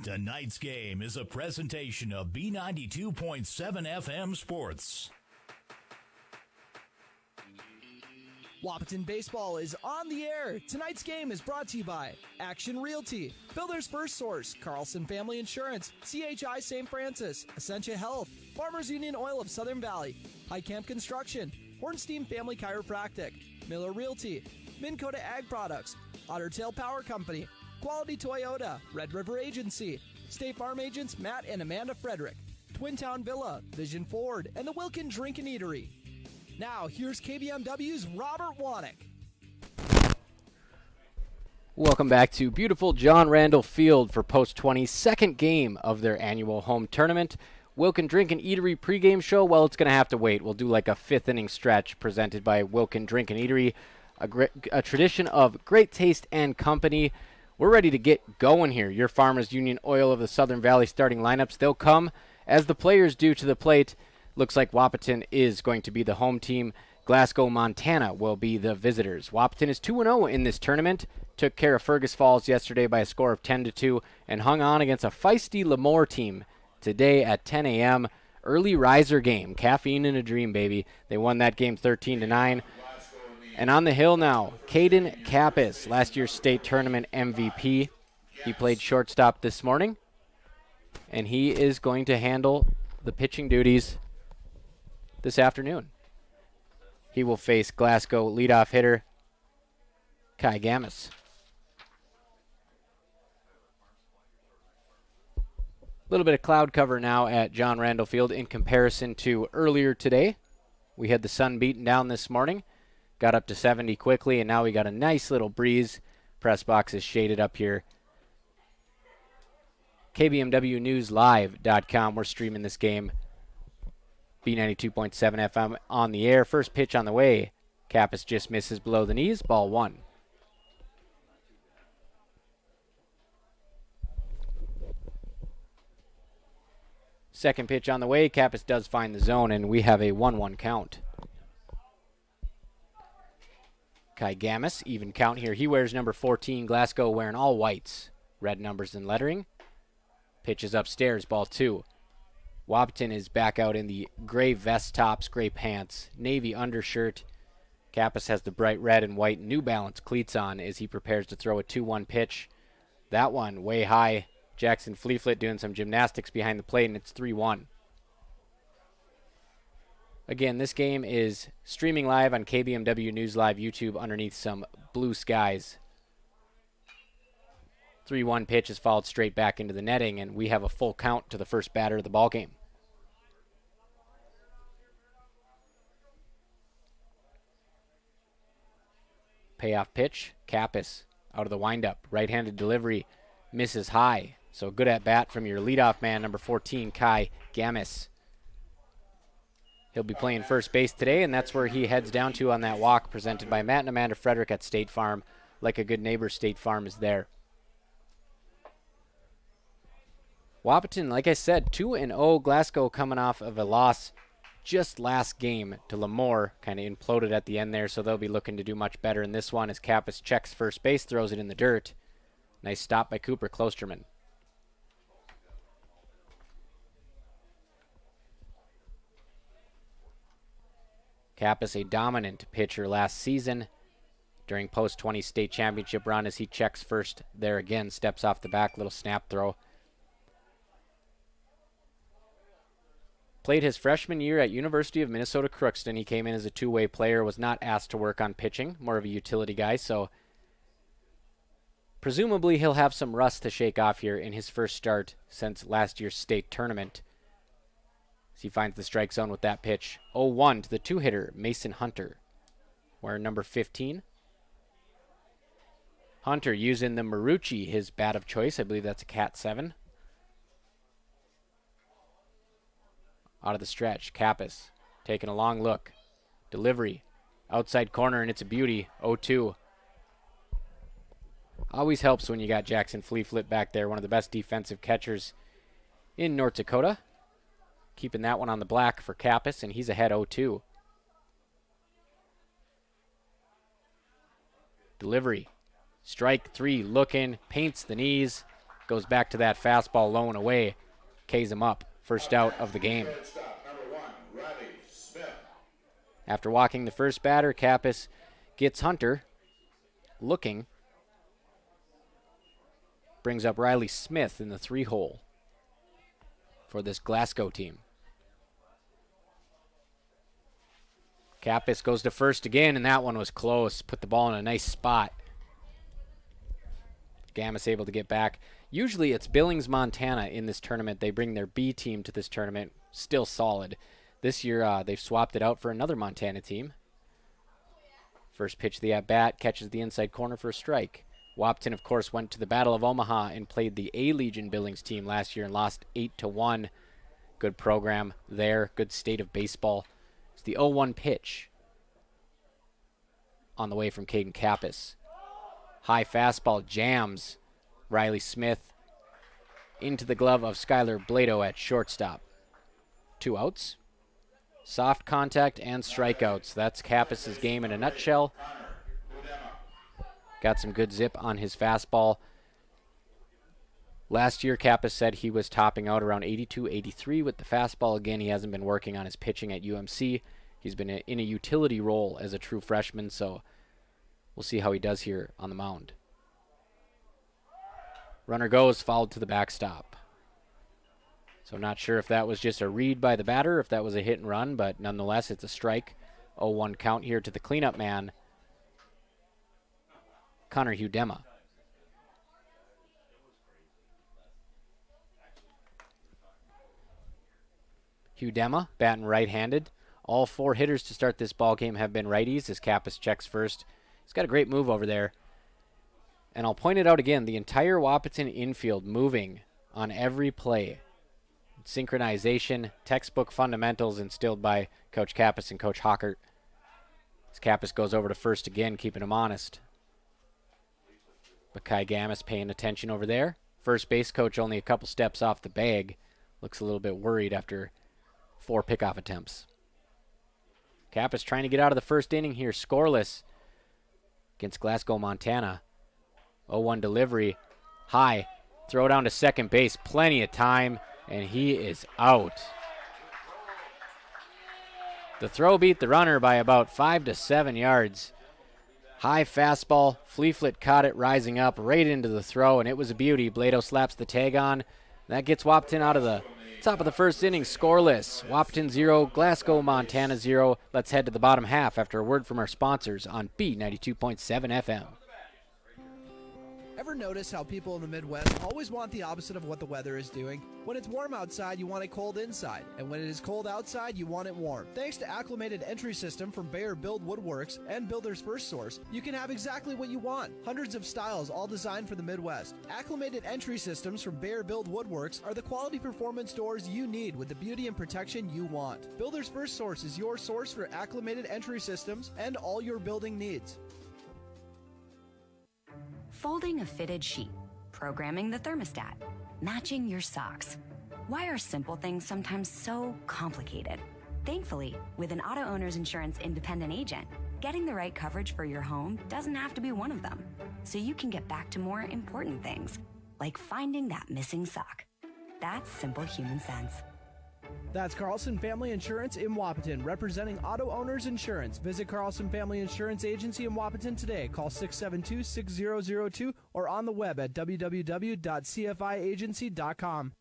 Tonight's game is a presentation of B92.7 FM Sports. Wahpeton Baseball is on the air. Tonight's game is brought to you by Action Realty, Builder's First Source, Carlson Family Insurance, CHI St. Francis, Essentia Health, Farmers Union Oil of Southern Valley, High Camp Construction, Hornstein Family Chiropractic, Miller Realty, Minn Kota Ag Products, Otter Tail Power Company, Quality Toyota, Red River Agency, State Farm Agents Matt and Amanda Frederick, Twin Town Villa, Vision Ford, and the Wilkin Drink and Eatery. Now, here's KBMW's Robert Wanick. Welcome back to beautiful John Randall Field for Post 20's second game of their annual home tournament. Wilkin Drink and Eatery pregame show, well, it's going to have to wait. We'll do like a fifth inning stretch presented by Wilkin Drink and Eatery, a tradition of great taste and company. We're ready to get going here. Your Farmers Union Oil of the Southern Valley starting lineups, they'll come as the players do to the plate. Looks like Wahpeton is going to be the home team. Glasgow, Montana will be the visitors. Wahpeton is 2-0 in this tournament. Took care of Fergus Falls yesterday by a score of 10-2 and hung on against a feisty Lemoore team today at 10 a.m. Early riser game. Caffeine in a dream, baby. They won that game 13-9. And on the hill now, Caden Kappas, last year's state tournament MVP. He played shortstop this morning, and he is going to handle the pitching duties this afternoon. He will face Glasgow leadoff hitter Kai Gammis. A little bit of cloud cover now at John Randall Field in comparison to earlier today. We had the sun beaten down this morning. Got up to 70 quickly, and now we got a nice little breeze. Press box is shaded up here. KBMWNewsLive.com. We're streaming this game. B92.7 FM on the air. First pitch on the way. Kappas just misses below the knees. Ball one. Second pitch on the way. Kappas does find the zone, and we have a 1-1 count. Kai Gammis, even count here. He wears number 14. Glasgow wearing all whites. Red numbers and lettering. Pitch is upstairs. Ball two. Wahpeton is back out in the gray vest tops, gray pants, navy undershirt. Kappas has the bright red and white New Balance cleats on as he prepares to throw a 2-1 pitch. That one way high. Jackson Fleeflet doing some gymnastics behind the plate, and it's 3-1. Again, this game is streaming live on KBMW News Live YouTube underneath some blue skies. 3-1 pitch is followed straight back into the netting, and we have a full count to the first batter of the ball game. Payoff pitch, Kappas out of the windup. Right-handed delivery, misses high. So good at bat from your leadoff man, number 14, Kai Gammis. He'll be playing first base today, and that's where he heads down to on that walk presented by Matt and Amanda Frederick at State Farm. Like a good neighbor, State Farm is there. Wahpeton, like I said, 2-0. Glasgow coming off of a loss just last game to Lemoore. Kind of imploded at the end there, so they'll be looking to do much better in this one as Kappas checks first base, throws it in the dirt. Nice stop by Cooper Klosterman. Kappas, a dominant pitcher last season during post-20 state championship run as he checks first there again, steps off the back, little snap throw. Played his freshman year at University of Minnesota Crookston. He came in as a two-way player, was not asked to work on pitching, more of a utility guy, so presumably he'll have some rust to shake off here in his first start since last year's state tournament. As he finds the strike zone with that pitch. 0-1 to the two-hitter, Mason Hunter. Wearing number 15. Hunter using the Marucci, his bat of choice. I believe that's a Cat 7. Out of the stretch, Kappas taking a long look. Delivery, outside corner, and it's a beauty. 0-2. Always helps when you got Jackson Fleeflet back there, one of the best defensive catchers in North Dakota. Keeping that one on the black for Kappas, and he's ahead 0-2. Delivery. Strike three, looking, paints the knees. Goes back to that fastball low and away. K's him up. First out of the game. After walking the first batter, Kappas gets Hunter looking. Brings up Riley Smith in the 3-hole for this Glasgow team. Kappas goes to first again, and that one was close. Put the ball in a nice spot. Gammas able to get back. Usually it's Billings, Montana in this tournament. They bring their B team to this tournament. Still solid. This year they've swapped it out for another Montana team. First pitch of the at-bat, catches the inside corner for a strike. Wahpeton, of course, went to the Battle of Omaha and played the A-Legion Billings team last year and lost 8-1. Good program there. Good state of baseball. It's the 0-1 pitch on the way from Caden Kappas. High fastball jams Riley Smith into the glove of Skylar Blado at shortstop. 2 outs. Soft contact and strikeouts. That's Kappas' game in a nutshell. Got some good zip on his fastball. Last year, Kappas said he was topping out around 82, 83 with the fastball. Again, he hasn't been working on his pitching at UMC. He's been in a utility role as a true freshman, so we'll see how he does here on the mound. Runner goes, fouled to the backstop. So not sure if that was just a read by the batter, if that was a hit and run, but nonetheless, it's a strike. 0-1 count here to the cleanup man, Connor Hudema. Hudema, batting right-handed. All 4 hitters to start this ball game have been righties as Kappas checks first. He's got a great move over there. And I'll point it out again, the entire Wahpeton infield moving on every play. Synchronization, textbook fundamentals instilled by Coach Kappas and Coach Hockert. As Kappas goes over to first again, keeping him honest. But Kai Gammas paying attention over there. First base coach only a couple steps off the bag. Looks a little bit worried after 4 pickoff attempts. Kappas trying to get out of the first inning here, scoreless against Glasgow, Montana. 0-1 delivery, high, throw down to second base, plenty of time, and he is out. The throw beat the runner by about 5 to 7 yards. High fastball, Fleeflet caught it rising up right into the throw, and it was a beauty. Blado slaps the tag on. That gets Wahpeton out of the top of the first inning, scoreless. Wahpeton 0, Glasgow, Montana 0. Let's head to the bottom half after a word from our sponsors on B92.7 FM. Ever notice how people in the Midwest always want the opposite of what the weather is doing? When it's warm outside, you want it cold inside. And when it is cold outside, you want it warm. Thanks to Acclimated Entry System from Bayer Build Woodworks and Builder's First Source, you can have exactly what you want. Hundreds of styles, all designed for the Midwest. Acclimated Entry Systems from Bayer Build Woodworks are the quality performance doors you need with the beauty and protection you want. Builder's First Source is your source for acclimated entry systems and all your building needs. Folding a fitted sheet, programming the thermostat, matching your socks. Why are simple things sometimes so complicated? Thankfully, with an auto owner's insurance independent agent, getting the right coverage for your home doesn't have to be one of them. So you can get back to more important things, like finding that missing sock. That's simple human sense. That's Carlson Family Insurance in Wahpeton, representing auto owners insurance. Visit Carlson Family Insurance Agency in Wahpeton today. Call 672-6002 or on the web at www.cfiagency.com.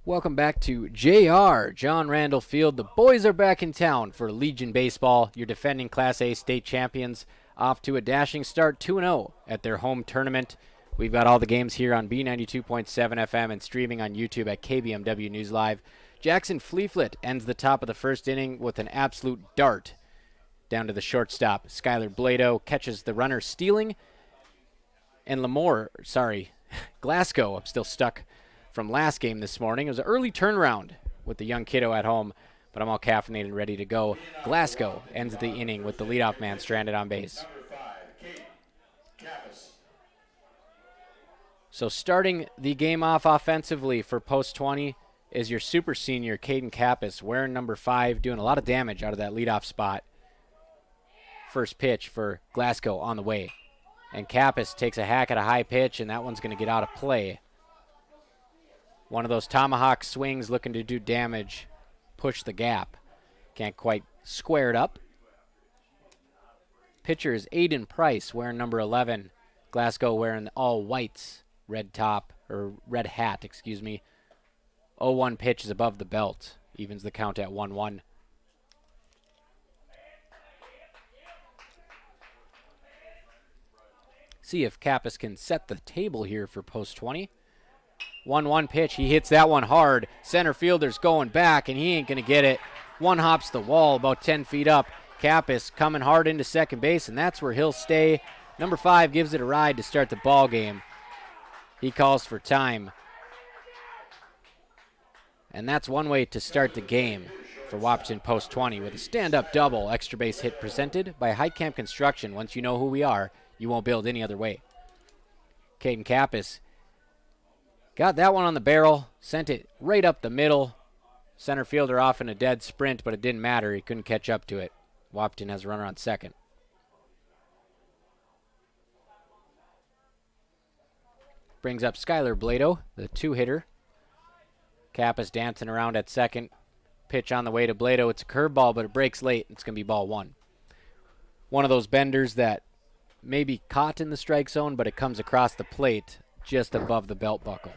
Welcome back to JR, John Randall Field. The boys are back in town for Legion Baseball. Your defending Class A state champions off to a dashing start, 2-0 at their home tournament. We've got all the games here on B92.7 FM and streaming on YouTube at KBMW News Live. Jackson Fleeflet ends the top of the first inning with an absolute dart down to the shortstop. Skylar Blado catches the runner stealing. And Glasgow, I'm still stuck from last game this morning. It was an early turnaround with the young kiddo at home, but I'm all caffeinated and ready to go. Glasgow ends the inning with the leadoff man stranded on base. So starting the game off offensively for Post 20 is your super senior, Caden Kappas, wearing number 5, doing a lot of damage out of that leadoff spot. First pitch for Glasgow on the way. And Kappas takes a hack at a high pitch, and that one's going to get out of play. One of those tomahawk swings looking to do damage, push the gap. Can't quite square it up. Pitcher is Aiden Price, wearing number 11. Glasgow wearing all whites, red top, or red hat, excuse me. 0-1 pitch is above the belt, evens the count at 1-1. See if Kappas can set the table here for post 20. 1-1 pitch. He hits that one hard. Center fielder's going back, and he ain't going to get it. One hops the wall about 10 feet up. Kappas coming hard into second base, and that's where he'll stay. Number 5 gives it a ride to start the ball game. He calls for time. And that's one way to start the game for Wahpeton post 20 with a stand-up double extra base hit presented by Heitkamp Construction. Once you know who we are, you won't build any other way. Caden Kappas got that one on the barrel, sent it right up the middle. Center fielder off in a dead sprint, but it didn't matter. He couldn't catch up to it. Wahpeton has a runner on second. Brings up Skylar Blado, the 2-hitter. Kappas dancing around at second. Pitch on the way to Blado. It's a curveball, but it breaks late. It's going to be ball 1. One of those benders that may be caught in the strike zone, but it comes across the plate just above the belt buckle.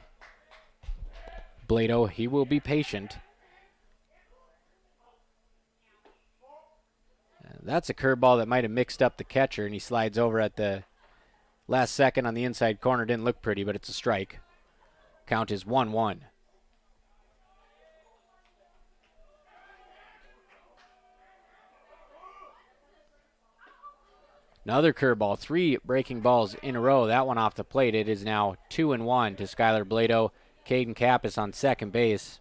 Blado, he will be patient. That's a curveball that might have mixed up the catcher, and he slides over at the last second on the inside corner. Didn't look pretty, but it's a strike. Count is 1-1. Another curveball, 3 breaking balls in a row. That one off the plate. It is now 2-1 to Skylar Blado. Caden Kappas on second base.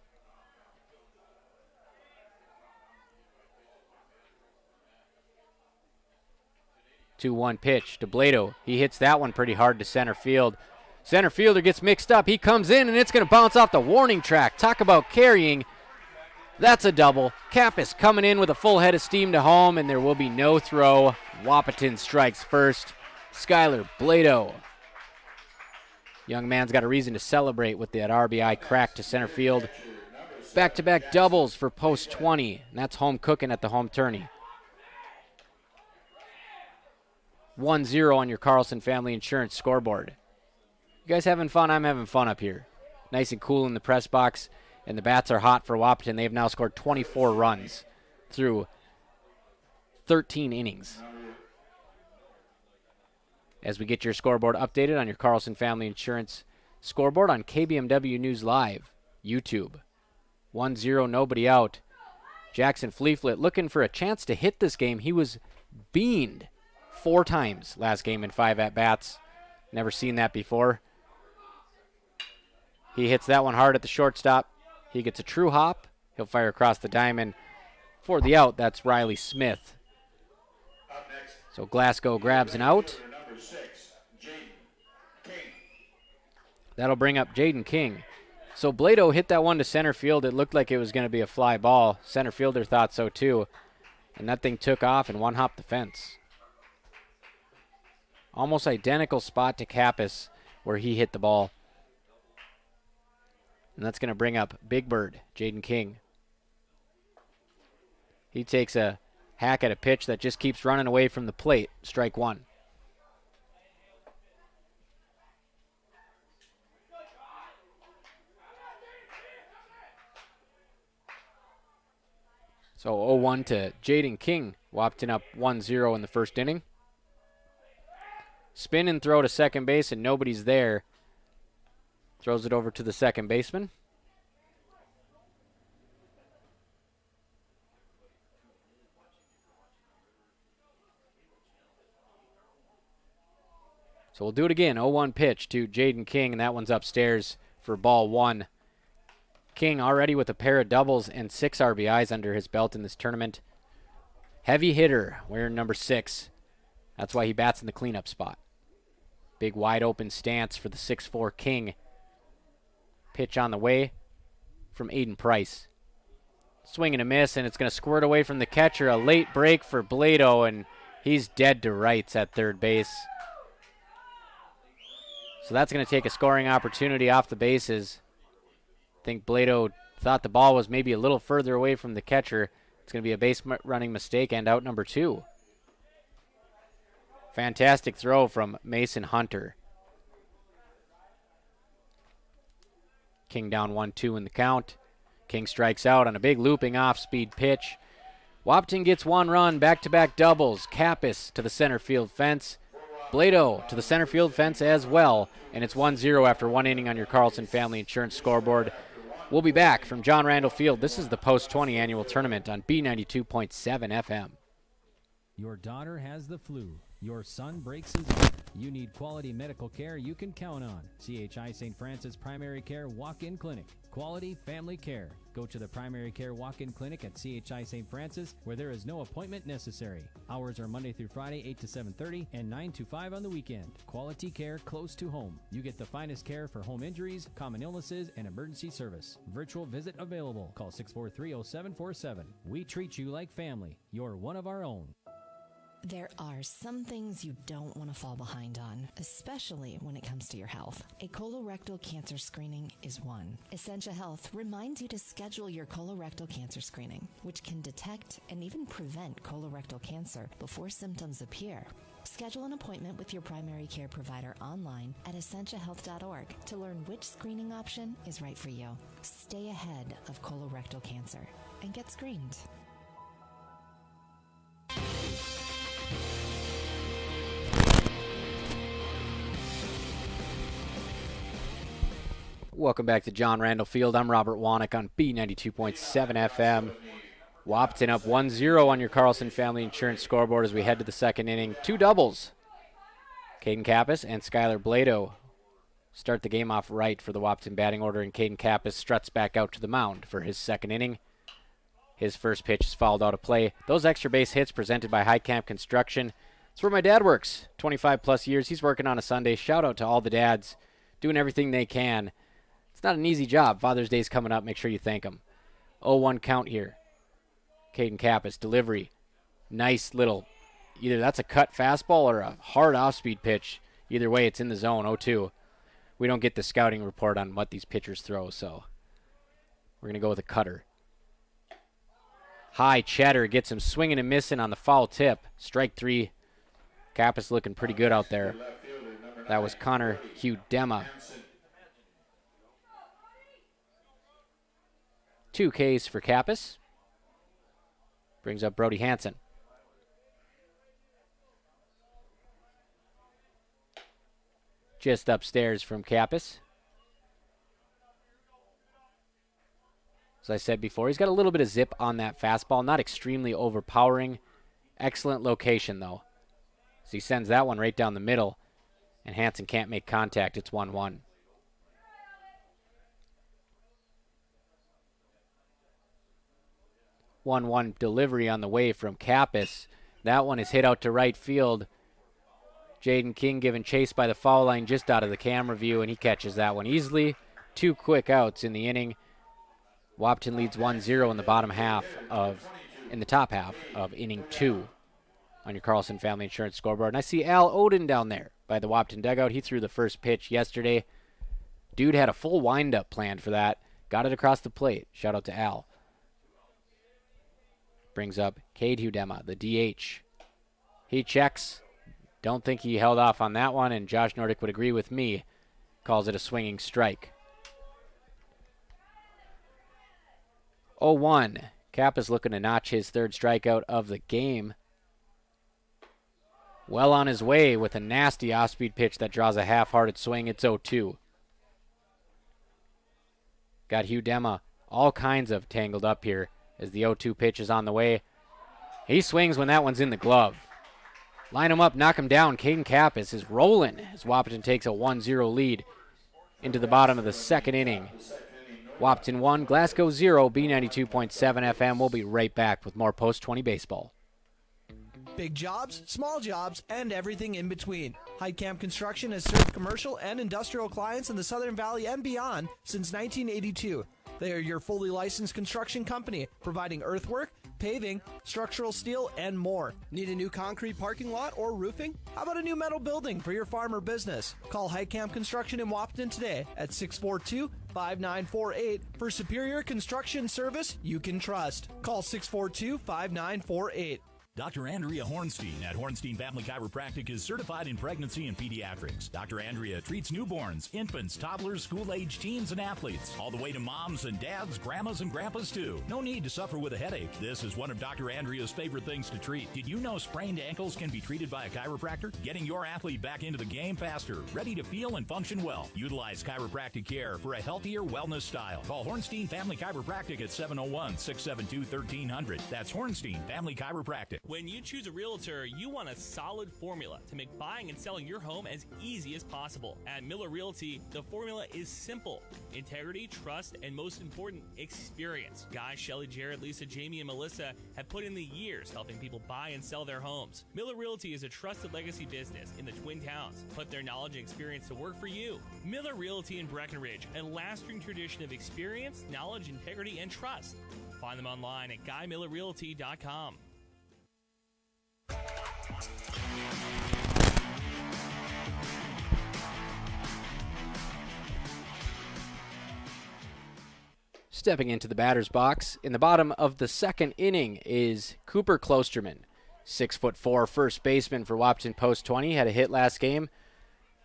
Two-one pitch to Blado. He hits that one pretty hard to center field. Center fielder gets mixed up. He comes in, and it's going to bounce off the warning track. Talk about carrying. That's a double. Kappas coming in with a full head of steam to home, and there will be no throw. Wahpeton strikes first. Skylar Blado. Young man's got a reason to celebrate with that RBI crack to center field. Back-to-back doubles for post 20, and that's home cooking at the home tourney. 1-0 on your Carlson Family Insurance scoreboard. You guys having fun? I'm having fun up here. Nice and cool in the press box, and the bats are hot for Wahpeton. They've now scored 24 runs through 13 innings. As we get your scoreboard updated on your Carlson Family Insurance scoreboard on KBMW News Live, YouTube. 1-0, nobody out. Jackson Fleeflet looking for a chance to hit this game. He was beaned 4 times last game in 5 at-bats. Never seen that before. He hits that one hard at the shortstop. He gets a true hop. He'll fire across the diamond. For the out, that's Riley Smith. So Glasgow grabs an out. That'll bring up Jaden King. So Blado hit that one to center field. It looked like it was going to be a fly ball. Center fielder thought so too. And that thing took off and one-hopped the fence. Almost identical spot to Kappas where he hit the ball. And that's going to bring up Big Bird, Jaden King. He takes a hack at a pitch that just keeps running away from the plate. Strike 1. So 0-1 to Jaden King. Wahpeton up 1-0 in the first inning. Spin and throw to second base, and nobody's there. Throws it over to the second baseman. So we'll do it again. 0-1 pitch to Jaden King, and that one's upstairs for ball 1. King already with a pair of doubles and 6 RBIs under his belt in this tournament. Heavy hitter, wearing number 6. That's why he bats in the cleanup spot. Big wide open stance for the 6'4 King. Pitch on the way. from Aiden Price. Swing and a miss, and it's going to squirt away from the catcher. A late break for Blado, and he's dead to rights at third base. So that's going to take a scoring opportunity off the bases. I think Blado thought the ball was maybe a little further away from the catcher. It's going to be a base running mistake and out number 2. Fantastic throw from Mason Hunter. King down 1-2 in the count. King strikes out on a big looping off-speed pitch. Wahpeton gets 1 run, back-to-back doubles. Kappas to the center field fence. Blado to the center field fence as well. And it's 1-0 after 1 inning on your Carlson Family Insurance scoreboard. We'll be back from John Randall Field. This is the Post-20 annual tournament on B92.7 FM. Your daughter has the flu. Your son breaks his arm. You need quality medical care you can count on. CHI St. Francis Primary Care Walk-In Clinic. Quality family care. Go to the Primary Care Walk-In Clinic at CHI St. Francis, where there is no appointment necessary. Hours are Monday through Friday, 8 to 7:30, and 9 to 5 on the weekend. Quality care close to home. You get the finest care for home injuries, common illnesses, and emergency service. Virtual visit available. Call 643-0747. We treat you like family. You're one of our own. There are some things you don't want to fall behind on, especially when it comes to your health. A colorectal cancer screening is one. Essentia Health reminds you to schedule your colorectal cancer screening, which can detect and even prevent colorectal cancer before symptoms appear. Schedule an appointment with your primary care provider online at essentiahealth.org to learn which screening option is right for you. Stay ahead of colorectal cancer and get screened. Welcome back to John Randall Field. I'm Robert Wanick on B92.7 FM. Wahpeton up 1-0 on your Carlson Family Insurance scoreboard as we head to the second inning. 2 doubles. Caden Kappas and Skylar Blado start the game off right for the Wahpeton batting order, and Caden Kappas struts back out to the mound for his second inning. His first pitch is fouled out of play. Those extra base hits presented by High Camp Construction. It's where my dad works. 25 plus years. He's working on a Sunday. Shout out to all the dads doing everything they can. It's not an easy job. Father's Day's coming up. Make sure you thank them. 0-1 count here. Caden Kappas, delivery. Nice little, either that's a cut fastball or a hard off-speed pitch. Either way, it's in the zone, 0-2. We don't get the scouting report on what these pitchers throw, so we're going to go with a cutter. High cheddar gets him swinging and missing on the foul tip. Strike 3. Kappas looking pretty good out there. That was Connor Hudema. 2 Ks for Kappas. Brings up Brody Hansen. Just upstairs from Kappas. As I said before, he's got a little bit of zip on that fastball. Not extremely overpowering. Excellent location, though. So he sends that one right down the middle, and Hansen can't make contact. It's 1-1. 1-1 delivery on the way from Kappas. That one is hit out to right field. Jaden King given chase by the foul line just out of the camera view, and he catches that one easily. 2 quick outs in the inning. Wahpeton leads 1-0 in the top half of inning 2 on your Carlson Family Insurance scoreboard. And I see Al Oden down there by the Wahpeton dugout. He threw the first pitch yesterday. Dude had a full windup planned for that. Got it across the plate. Shout out to Al. Brings up Cade Hudema, the DH. He checks. Don't think he held off on that one, and Josh Nordick would agree with me. Calls it a swinging strike. 0-1. Kappas looking to notch his 3rd strikeout of the game. Well on his way with a nasty off-speed pitch that draws a half-hearted swing. It's 0-2. Got Hudema all kinds of tangled up here as the 0-2 pitch is on the way. He swings when that one's in the glove. Line him up, knock him down. Caden Kappas is rolling as Wahpeton takes a 1-0 lead into the bottom of the second inning. Wahpeton 1, Glasgow 0, B92.7 FM. We'll be right back with more Post-20 baseball. Big jobs, small jobs, and everything in between. High Camp Construction has served commercial and industrial clients in the Southern Valley and beyond since 1982. They are your fully licensed construction company, providing earthwork, paving, structural steel, and more. Need a new concrete parking lot or roofing? How about a new metal building for your farm or business? Call Heitkamp Construction in Wahpeton today at 642-5948 for superior construction service you can trust. Call 642-5948. Dr. Andrea Hornstein at Hornstein Family Chiropractic is certified in pregnancy and pediatrics. Dr. Andrea treats newborns, infants, toddlers, school-age teens, and athletes, all the way to moms and dads, grandmas and grandpas too. No need to suffer with a headache. This is one of Dr. Andrea's favorite things to treat. Did you know sprained ankles can be treated by a chiropractor? Getting your athlete back into the game faster, ready to feel and function well. Utilize chiropractic care for a healthier wellness style. Call Hornstein Family Chiropractic at 701-672-1300. That's Hornstein Family Chiropractic. When you choose a realtor, you want a solid formula to make buying and selling your home as easy as possible. At Miller Realty, the formula is simple: integrity, trust, and most important, experience. Guy, Shelley, Jared, Lisa, Jamie, and Melissa have put in the years helping people buy and sell their homes. Miller Realty is a trusted legacy business in the Twin Towns. Put their knowledge and experience to work for you. Miller Realty in Breckenridge, a lasting tradition of experience, knowledge, integrity, and trust. Find them online at GuyMillerRealty.com. Stepping into the batter's box in the bottom of the second inning is Cooper Klosterman, 6'4" first baseman for Wahpeton Post 20. Had a hit last game.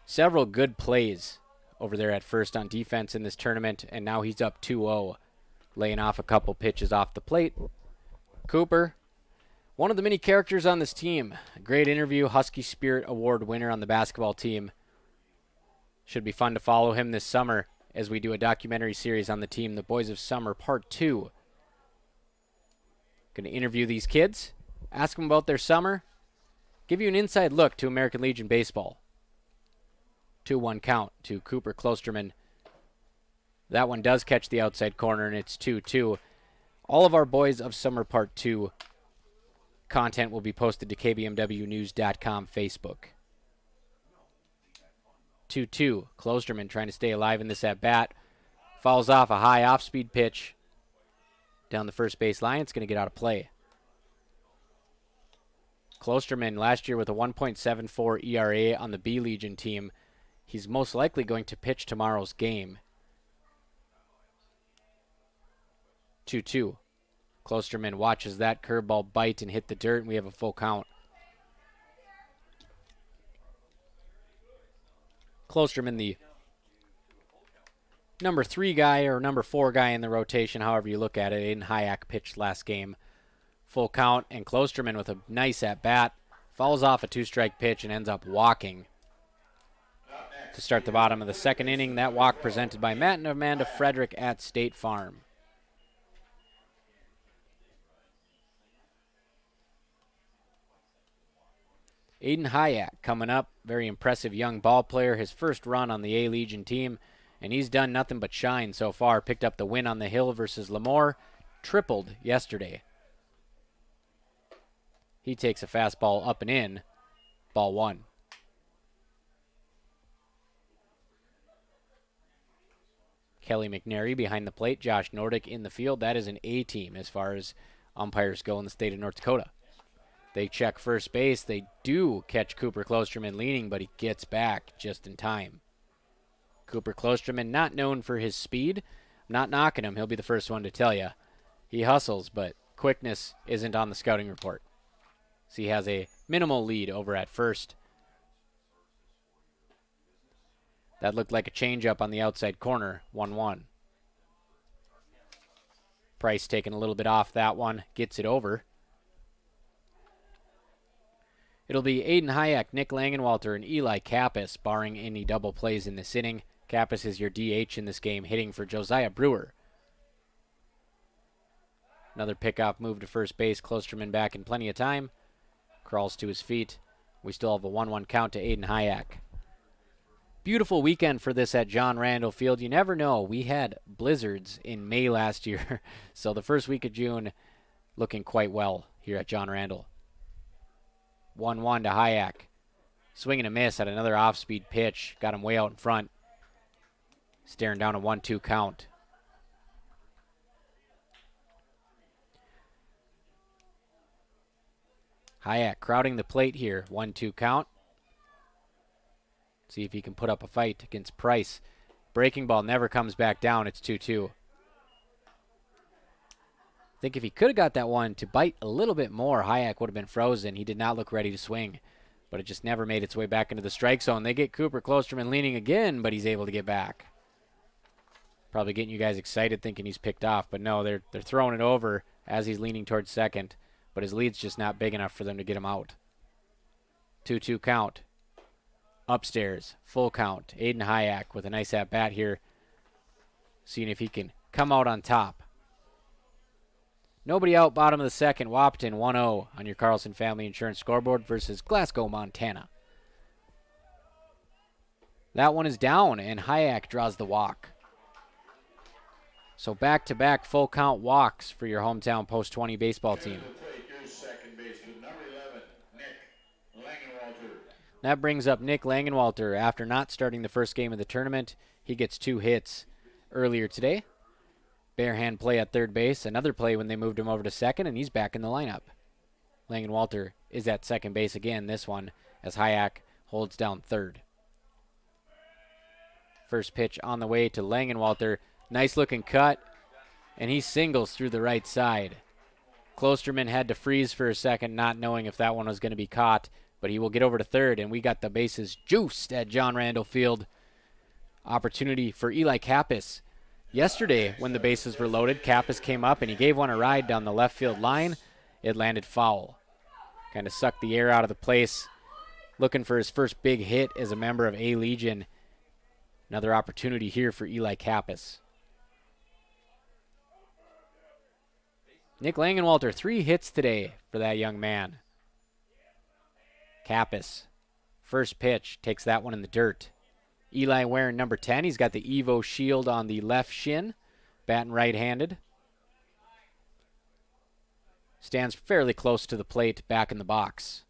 Several good plays over there at first on defense in this tournament, and now he's up 2-0, laying off a couple pitches off the plate. Cooper, one of the many characters on this team. A great interview, Husky Spirit Award winner on the basketball team. Should be fun to follow him this summer as we do a documentary series on the team, The Boys of Summer Part 2. Going to interview these kids, ask them about their summer, give you an inside look to American Legion baseball. 2-1 count to Cooper Klosterman. That one does catch the outside corner, and it's 2-2. All of our Boys of Summer Part 2 content will be posted to KBMWnews.com Facebook. 2-2. Klosterman trying to stay alive in this at-bat. Fouls off a high off-speed pitch down the first base line. It's going to get out of play. Klosterman last year with a 1.74 ERA on the B Legion team. He's most likely going to pitch tomorrow's game. 2-2. Klosterman watches that curveball bite and hit the dirt, and we have a full count. Klosterman, the number 3 guy or number 4 guy in the rotation, however you look at it. Aiden Hayek pitched last game. Full count, and Klosterman with a nice at-bat. Fouls off a 2-strike pitch and ends up walking to start the bottom of the second inning. That walk presented by Matt and Amanda Frederick at State Farm. Aiden Hayek coming up, very impressive young ball player, his first run on the A-Legion team, and he's done nothing but shine so far. Picked up the win on the hill versus Lemoore, tripled yesterday. He takes a fastball up and in, ball 1. Kelly McNary behind the plate, Josh Nordick in the field. That is an A team as far as umpires go in the state of North Dakota. They check first base. They do catch Cooper Klosterman leaning, but he gets back just in time. Cooper Klosterman, not known for his speed. I'm not knocking him. He'll be the first one to tell you. He hustles, but quickness isn't on the scouting report. So he has a minimal lead over at first. That looked like a changeup on the outside corner, 1-1. Price taking a little bit off that one, gets it over. It'll be Aiden Hayek, Nick Langenwalter, and Eli Kappas, barring any double plays in this inning. Kappas is your DH in this game, hitting for Josiah Brewer. Another pickoff move to first base. Klosterman back in plenty of time. Crawls to his feet. We still have a 1-1 count to Aiden Hayek. Beautiful weekend for this at John Randall Field. You never know. We had blizzards in May last year, so the first week of June looking quite well here at John Randall. 1-1 to Hayek. Swing and a miss at another off-speed pitch. Got him way out in front. Staring down a 1-2 count. Hayek crowding the plate here. 1-2 count. See if he can put up a fight against Price. Breaking ball never comes back down. It's 2-2. I think if he could have got that one to bite a little bit more, Hayek would have been frozen. He did not look ready to swing, but it just never made its way back into the strike zone. They get Cooper Klosterman leaning again, but he's able to get back. Probably getting you guys excited thinking he's picked off, but no, they're throwing it over as he's leaning towards second, but his lead's just not big enough for them to get him out. 2-2 count. Upstairs, full count. Aiden Hayek with a nice at-bat here, seeing if he can come out on top. Nobody out, bottom of the second. Wahpeton 1-0 on your Carlson Family Insurance scoreboard versus Glasgow, Montana. That one is down, and Hayek draws the walk. So back-to-back full count walks for your hometown Post 20 baseball team. That brings up Nick Langenwalter. After not starting the first game of the tournament, he gets 2 hits earlier today. Barehand play at third base, another play when they moved him over to second, and he's back in the lineup. Langenwalter is at second base again, this one, as Hayek holds down third. First pitch on the way to Langenwalter. Nice looking cut, and he singles through the right side. Klosterman had to freeze for a second, not knowing if that one was going to be caught, but he will get over to third, and we got the bases juiced at John Randall Field. Opportunity for Eli Kappas. Yesterday, when the bases were loaded, Kappas came up and he gave one a ride down the left field line. It landed foul. Kind of sucked the air out of the place. Looking for his first big hit as a member of A-Legion. Another opportunity here for Eli Kappas. Nick Langenwalter, 3 hits today for that young man. Kappas, first pitch, takes that one in the dirt. Eli wearing number 10. He's got the Evo shield on the left shin, batting right-handed. Stands fairly close to the plate, back in the box.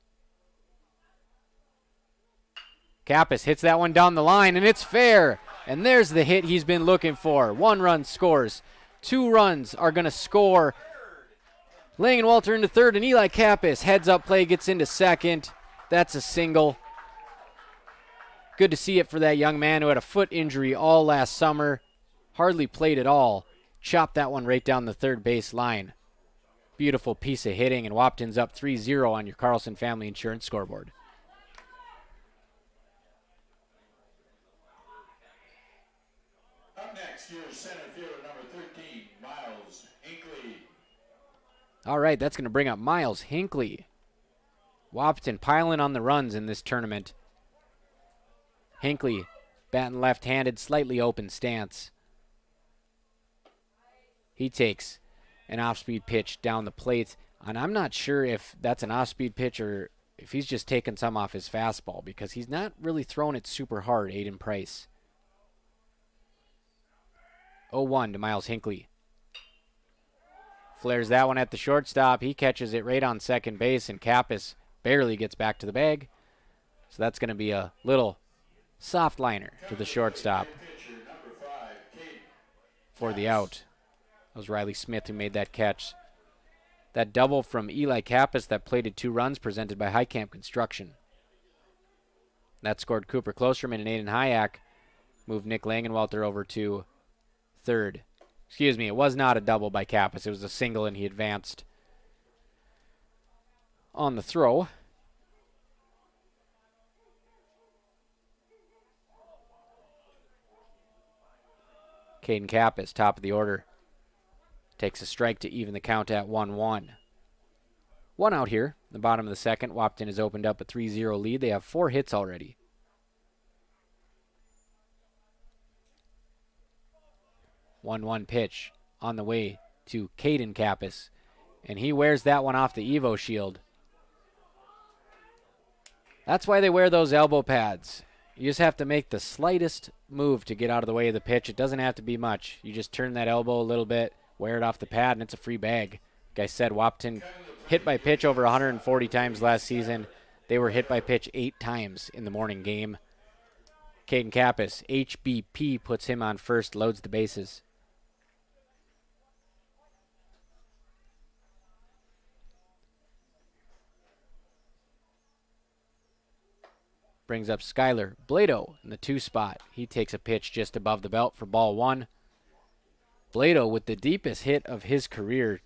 Kappas hits that one down the line, and it's fair. And there's the hit he's been looking for. 1 run scores. 2 runs are going to score. Langenwalter into third, and Eli Kappas heads up play, gets into second. That's a single. Good to see it for that young man who had a foot injury all last summer. Hardly played at all. Chopped that one right down the third base line. Beautiful piece of hitting, and Wahpeton's up 3-0 on your Carlson Family Insurance scoreboard. Up next, your center fielder, number 13, Miles Hinckley. All right, that's going to bring up Miles Hinckley. Wahpeton piling on the runs in this tournament. Hinckley, batting left-handed, slightly open stance. He takes an off-speed pitch down the plate, and I'm not sure if that's an off-speed pitch or if he's just taking some off his fastball, because he's not really throwing it super hard, Aiden Price. 0-1 to Miles Hinckley. Flares that one at the shortstop. He catches it right on second base, and Kappas barely gets back to the bag. So that's going to be a little soft liner to the shortstop for the out. That was Riley Smith who made that catch. That double from Eli Kappas that plated 2 runs presented by Highcamp Construction. That scored Cooper Klosterman, and Aiden Hayek moved Nick Langenwalter over to third. Excuse me, it was not a double by Kappas. It was a single, and he advanced on the throw. Caden Kappas, top of the order, takes a strike to even the count at 1-1. 1 out here, the bottom of the second. Wahpeton has opened up a 3-0 lead. They have 4 hits already. One pitch on the way to Caden Kappas, and he wears that one off the Evo shield. That's why they wear those elbow pads. You just have to make the slightest move to get out of the way of the pitch. It doesn't have to be much. You just turn that elbow a little bit, wear it off the pad, and it's a free bag. Like I said, Wahpeton hit by pitch over 140 times last season. They were hit by pitch 8 times in the morning game. Caden Kappas, HBP, puts him on first, loads the bases. Brings up Skylar Blado in the 2 spot. He takes a pitch just above the belt for ball 1. Blado with the deepest hit of his career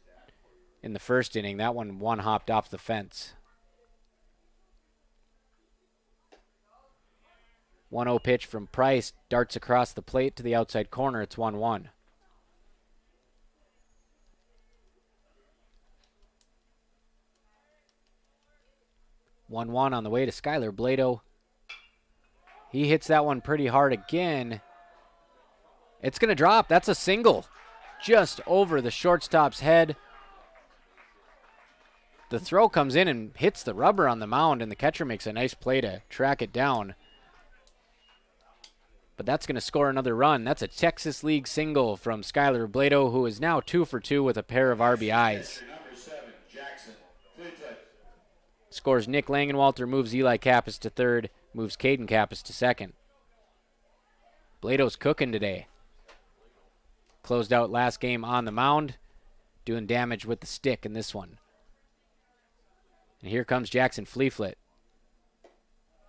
in the first inning. That one hopped off the fence. 1-0 pitch from Price. Darts across the plate to the outside corner. It's 1-1. 1-1 on the way to Skylar Blado. He hits that one pretty hard again. It's going to drop. That's a single. Just over the shortstop's head. The throw comes in and hits the rubber on the mound, and the catcher makes a nice play to track it down. But that's going to score another run. That's a Texas League single from Skylar Blado, who is now 2 for 2 with a pair of RBIs. Scores Nick Langenwalter, moves Eli Kappas to third, moves Caden Kappas to second. Blado's cooking today. Closed out last game on the mound, doing damage with the stick in this one. And here comes Jackson Fleeflet.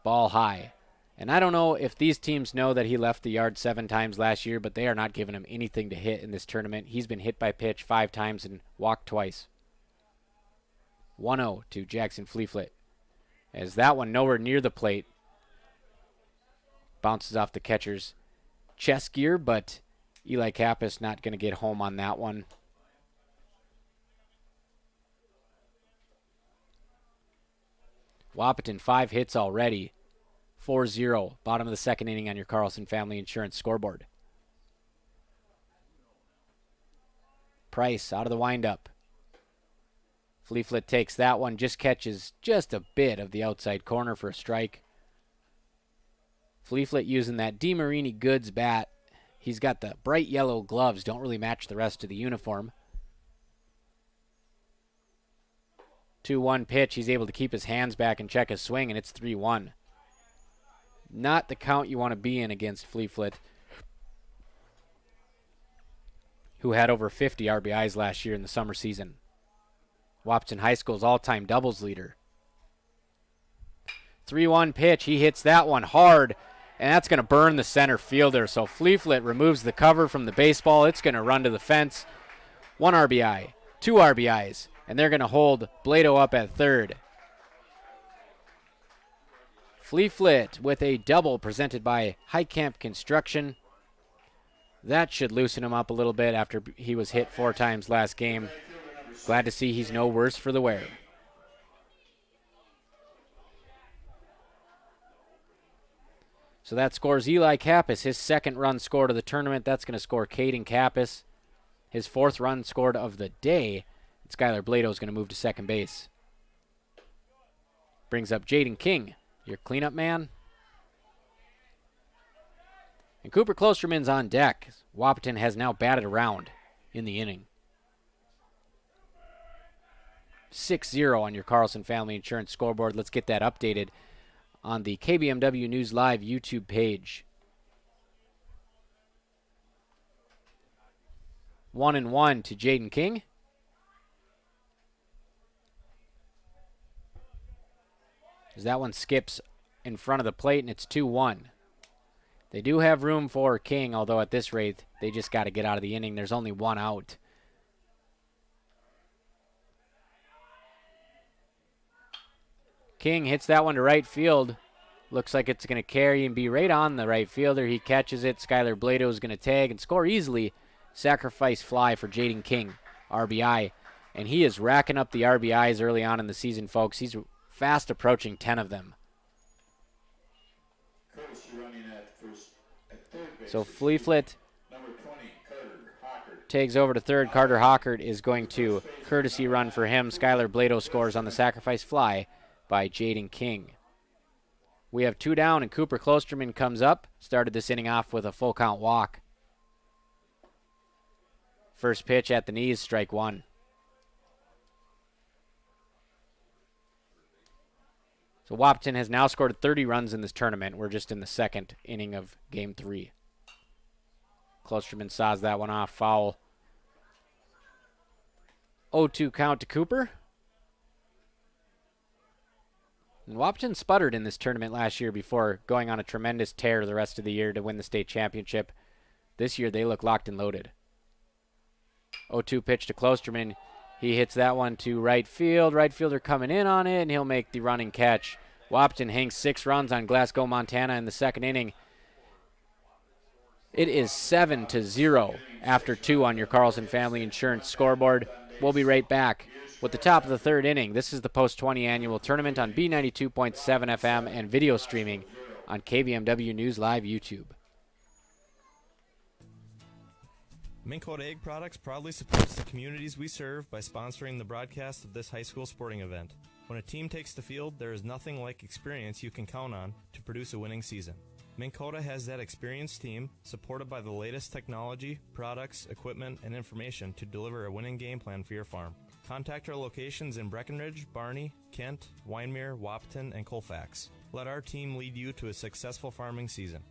Ball high. And I don't know if these teams know that he left the yard 7 times last year, but they are not giving him anything to hit in this tournament. He's been hit by pitch 5 times and walked twice. 1-0 to Jackson Fleeflet. As that one nowhere near the plate. Bounces off the catcher's chest gear, but Eli Kappas not going to get home on that one. Wahpeton 5 hits already. 4-0. Bottom of the second inning on your Carlson Family Insurance scoreboard. Price out of the windup. Fleeflet takes that one, just catches just a bit of the outside corner for a strike. Fleeflet using that DeMarini Goods bat. He's got the bright yellow gloves, don't really match the rest of the uniform. 2-1 pitch, he's able to keep his hands back and check his swing, and it's 3-1. Not the count you want to be in against Fleeflet, who had over 50 RBIs last year in the summer season. Wahpeton High School's all-time doubles leader. 3-1 pitch. He hits that one hard, and that's going to burn the center fielder. So Fleeflet removes the cover from the baseball. It's going to run to the fence. 1 RBI, 2 RBIs, and they're going to hold Blado up at third. Fleeflet with a double presented by Heitkamp Construction. That should loosen him up a little bit after he was hit 4 times last game. Glad to see he's no worse for the wear. So that scores Eli Kappas, his 2nd run scored of the tournament. That's going to score Caden Kappas, his 4th run scored of the day. And Skylar Blado is going to move to second base. Brings up Jaden King, your cleanup man. And Cooper Klosterman's on deck. Wahpeton has now batted around in the inning. 6-0 on your Carlson Family Insurance scoreboard. Let's get that updated on the KBMW News Live YouTube page. 1-1 to Jaden King. As that one skips in front of the plate, and it's 2-1. They do have room for King, although at this rate, they just got to get out of the inning. There's only 1 out. King hits that one to right field. Looks like it's going to carry and be right on the right fielder. He catches it. Skylar Blado is going to tag and score easily. Sacrifice fly for Jaden King, RBI. And he is racking up the RBIs early on in the season, folks. He's fast approaching 10 of them. So Fleeflet tags over to third. Carter Hockert is going to courtesy run for him. Skylar Blado scores on the sacrifice fly by Jaden King. We have 2 down, and Cooper Klosterman comes up. Started this inning off with a full count walk. First pitch at the knees, strike 1. So Wahpeton has now scored 30 runs in this tournament. We're just in the 2nd inning of Game 3. Klosterman saws that one off, foul. 0-2 count to Cooper. And Wahpeton sputtered in this tournament last year before going on a tremendous tear the rest of the year to win the state championship. This year they look locked and loaded. 0-2 pitch to Klosterman. He hits that one to right field. Right fielder coming in on it, and he'll make the running catch. Wahpeton hangs 6 runs on Glasgow, Montana in the second inning. It is 7-0 after 2 on your Carlson Family Insurance scoreboard. We'll be right back with the top of the third inning. This is the Post-20 annual tournament on B92.7 FM and video streaming on KBMW News Live YouTube. Minn Kota Egg Products proudly supports the communities we serve by sponsoring the broadcast of this high school sporting event. When a team takes the field, there is nothing like experience you can count on to produce a winning season. Minn Kota has that experienced team, supported by the latest technology, products, equipment, and information to deliver a winning game plan for your farm. Contact our locations in Breckenridge, Barney, Kent, Wyndmere, Wahpeton, and Colfax. Let our team lead you to a successful farming season.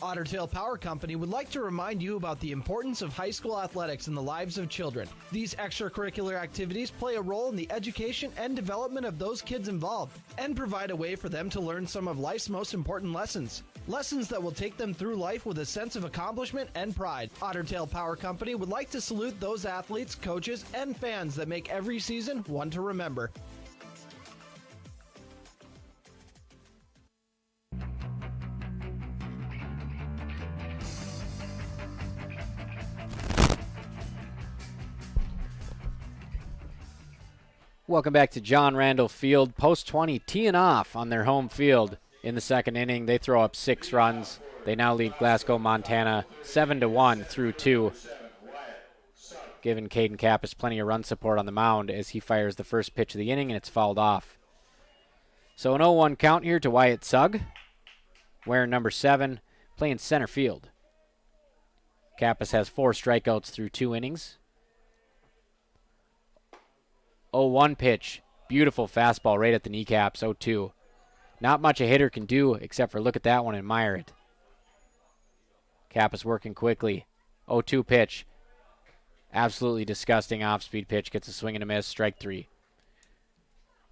Otter Tail Power Company would like to remind you about the importance of high school athletics in the lives of children. These extracurricular activities play a role in the education and development of those kids involved and provide a way for them to learn some of life's most important lessons. Lessons that will take them through life with a sense of accomplishment and pride. Otter Tail Power Company would like to salute those athletes, coaches, and fans that make every season one to remember. Welcome back to John Randall Field. Post-20 teeing off on their home field in the second inning. They throw up 6 runs. They now lead Glasgow, Montana 7-1 through 2, giving Caden Kappas plenty of run support on the mound as he fires the first pitch of the inning, and it's fouled off. So an 0-1 count here to Wyatt Sugg, wearing number 7, playing center field. Kappas has 4 strikeouts through 2 innings. 0-1 pitch. Beautiful fastball right at the kneecaps. 0-2. Not much a hitter can do except for look at that one and admire it. Kappas working quickly. 0-2 pitch. Absolutely disgusting off-speed pitch. Gets a swing and a miss. Strike 3.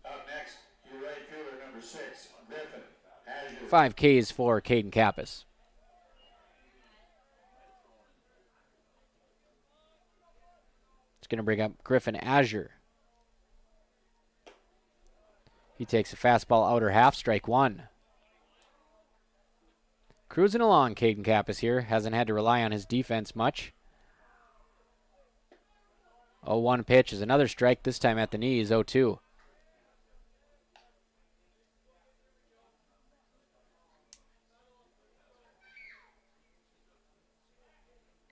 Up next, your right fielder, number 6, Griffin Azure. 5 Ks for Caden Kappas. It's going to bring up Griffin Azure. He takes a fastball outer half, strike 1. Cruising along, Caden Kappas here. Hasn't had to rely on his defense much. 0-1 pitch is another strike, this time at the knees, 0-2.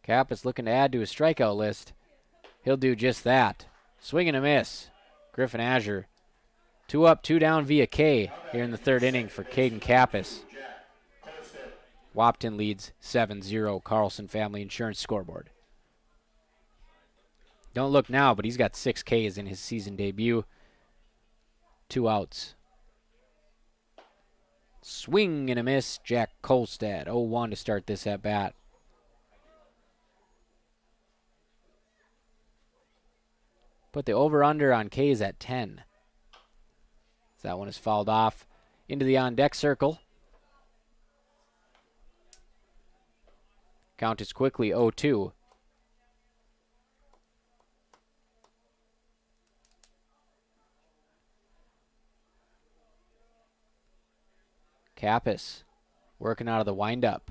Kappas looking to add to his strikeout list. He'll do just that. Swing and a miss. Griffin Azure. 2 up, 2 down via K here in the third inning for Caden Kappas. Wahpeton leads 7-0 Carlson Family Insurance scoreboard. Don't look now, but he's got 6 Ks in his season debut. 2 outs. Swing and a miss, Jack Kolstad. 0-1 to start this at bat. Put the over-under on Ks at 10. That one is fouled off into the on-deck circle. Count is quickly 0-2. Kappas working out of the windup.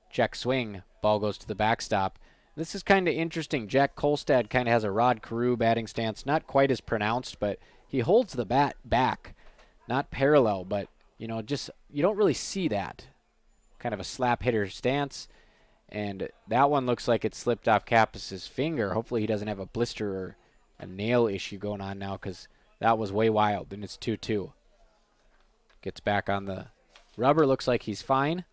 Check swing. Ball goes to the backstop. This is kind of interesting. Jack Kolstad kind of has a Rod Carew batting stance. Not quite as pronounced, but he holds the bat back. Not parallel, but, you know, just you don't really see that. Kind of a slap hitter stance. And that one looks like it slipped off Kappas' finger. Hopefully he doesn't have a blister or a nail issue going on now because that was way wild. And it's 2-2. Gets back on the rubber. Looks like he's fine.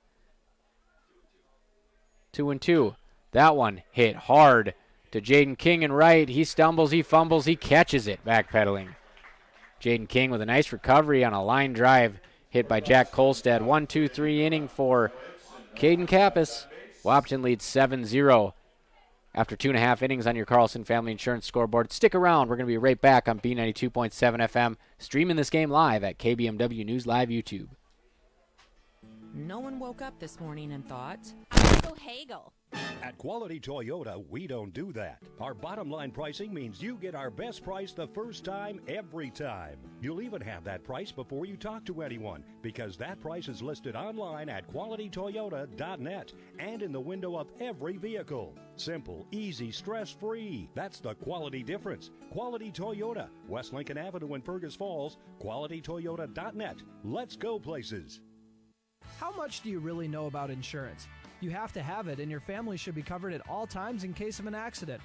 2-2. That one hit hard to Jaden King in right. He stumbles, he fumbles, he catches it, backpedaling. Jaden King with a nice recovery on a line drive hit by Jack Kolstad. 1-2-3 inning for Caden Kappas. Wahpeton leads 7-0. after 2.5 innings on your Carlson Family Insurance scoreboard. Stick around. We're going to be right back on B92.7 FM, streaming this game live at KBMW News Live YouTube. No one woke up this morning and thought, Uncle Hagel. At Quality Toyota, we don't do that. Our bottom line pricing means you get our best price the first time, every time. You'll even have that price before you talk to anyone, because that price is listed online at qualitytoyota.net and in the window of every vehicle. Simple, easy, stress-free. That's the quality difference. Quality Toyota, West Lincoln Avenue in Fergus Falls, qualitytoyota.net. Let's go places. How much do you really know about insurance? You have to have it, and your family should be covered at all times in case of an accident.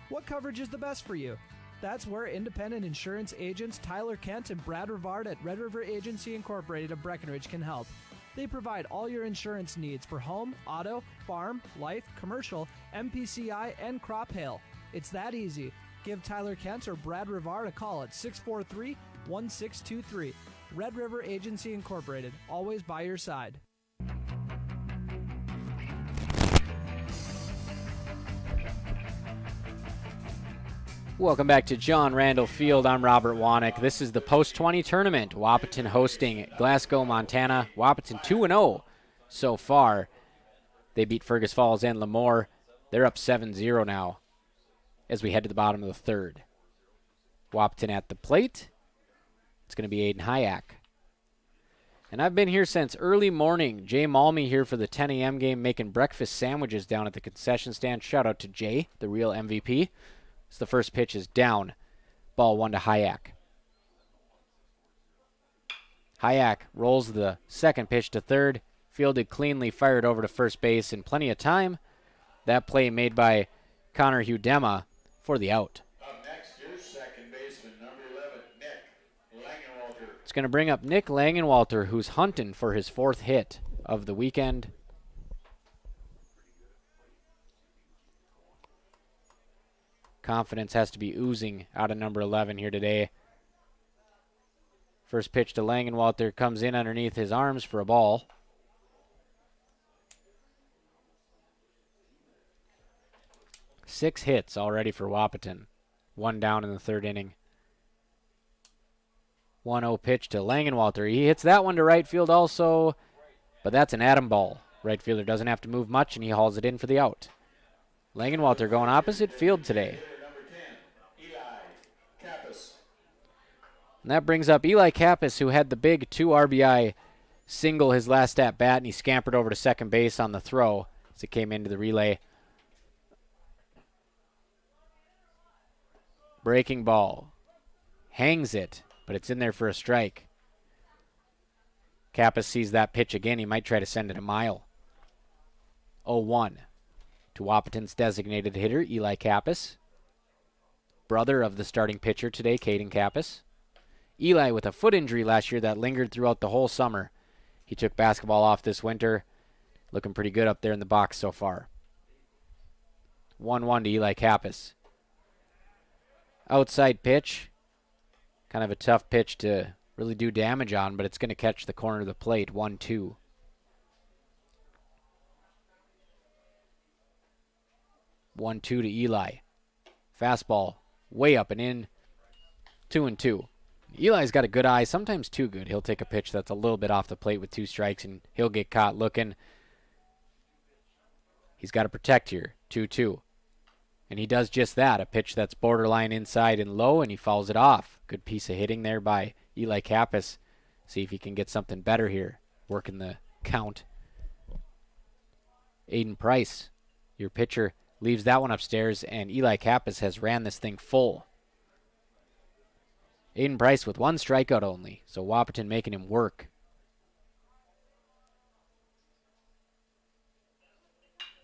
What coverage is the best for you? That's where independent insurance agents Tyler Kent and Brad Rivard at Red River Agency Incorporated of Breckenridge can help. They provide all your insurance needs for home, auto, farm, life, commercial, MPCI, and crop hail. It's that easy. Give Tyler Kent or Brad Rivard a call at 643-1623. Red River Agency Incorporated, always by your side. Welcome back to John Randall Field. I'm Robert Wanick. This is the Post-20 tournament. Wahpeton hosting Glasgow, Montana. Wahpeton 2-0 so far. They beat Fergus Falls and Lemoore. They're up 7-0 now as we head to the bottom of the third. Wahpeton at the plate. It's going to be Aiden Hayek. And I've been here since early morning. Jay Malmy here for the 10 a.m. game, making breakfast sandwiches down at the concession stand. Shout out to Jay, the real MVP. So the first pitch is down. Ball 1 to Hayek. Hayek rolls the second pitch to third. Fielded cleanly, fired over to first base in plenty of time. That play made by Connor Hudema for the out. Up next, your second baseman, number 11, Nick Langenwalter. It's going to bring up Nick Langenwalter, who's hunting for his fourth hit of the weekend. Confidence has to be oozing out of number 11 here today. First pitch to Langenwalter comes in underneath his arms for a ball. Six hits already for Wahpeton. One down in the third inning. 1-0 pitch to Langenwalter. He hits that one to right field also, but that's an atom ball. Right fielder doesn't have to move much, and he hauls it in for the out. Langenwalter going opposite field today. And that brings up Eli Kappas, who had the big 2 RBI single his last at bat, and he scampered over to second base on the throw as it came into the relay. Breaking ball. Hangs it, but it's in there for a strike. Kappas sees that pitch again. He might try to send it a mile. 0-1 to Wahpeton's designated hitter, Eli Kappas. Brother of the starting pitcher today, Caden Kappas. Eli with a foot injury last year that lingered throughout the whole summer. He took basketball off this winter. Looking pretty good up there in the box so far. 1-1 to Eli Kappas. Outside pitch. Kind of a tough pitch to really do damage on, but it's going to catch the corner of the plate. 1-2. To Eli. Fastball way up and in. 2-2. Eli's got a good eye, sometimes too good. He'll take a pitch that's a little bit off the plate with 2 strikes, and he'll get caught looking. He's got to protect here. 2-2. And he does just that. A pitch that's borderline inside and low, and he fouls it off. Good piece of hitting there by Eli Kappas. See if he can get something better here. Working the count. Aiden Price, your pitcher, leaves that one upstairs, and Eli Kappas has ran this thing full. Aiden Price with 1 strikeout only, so Wahpeton making him work.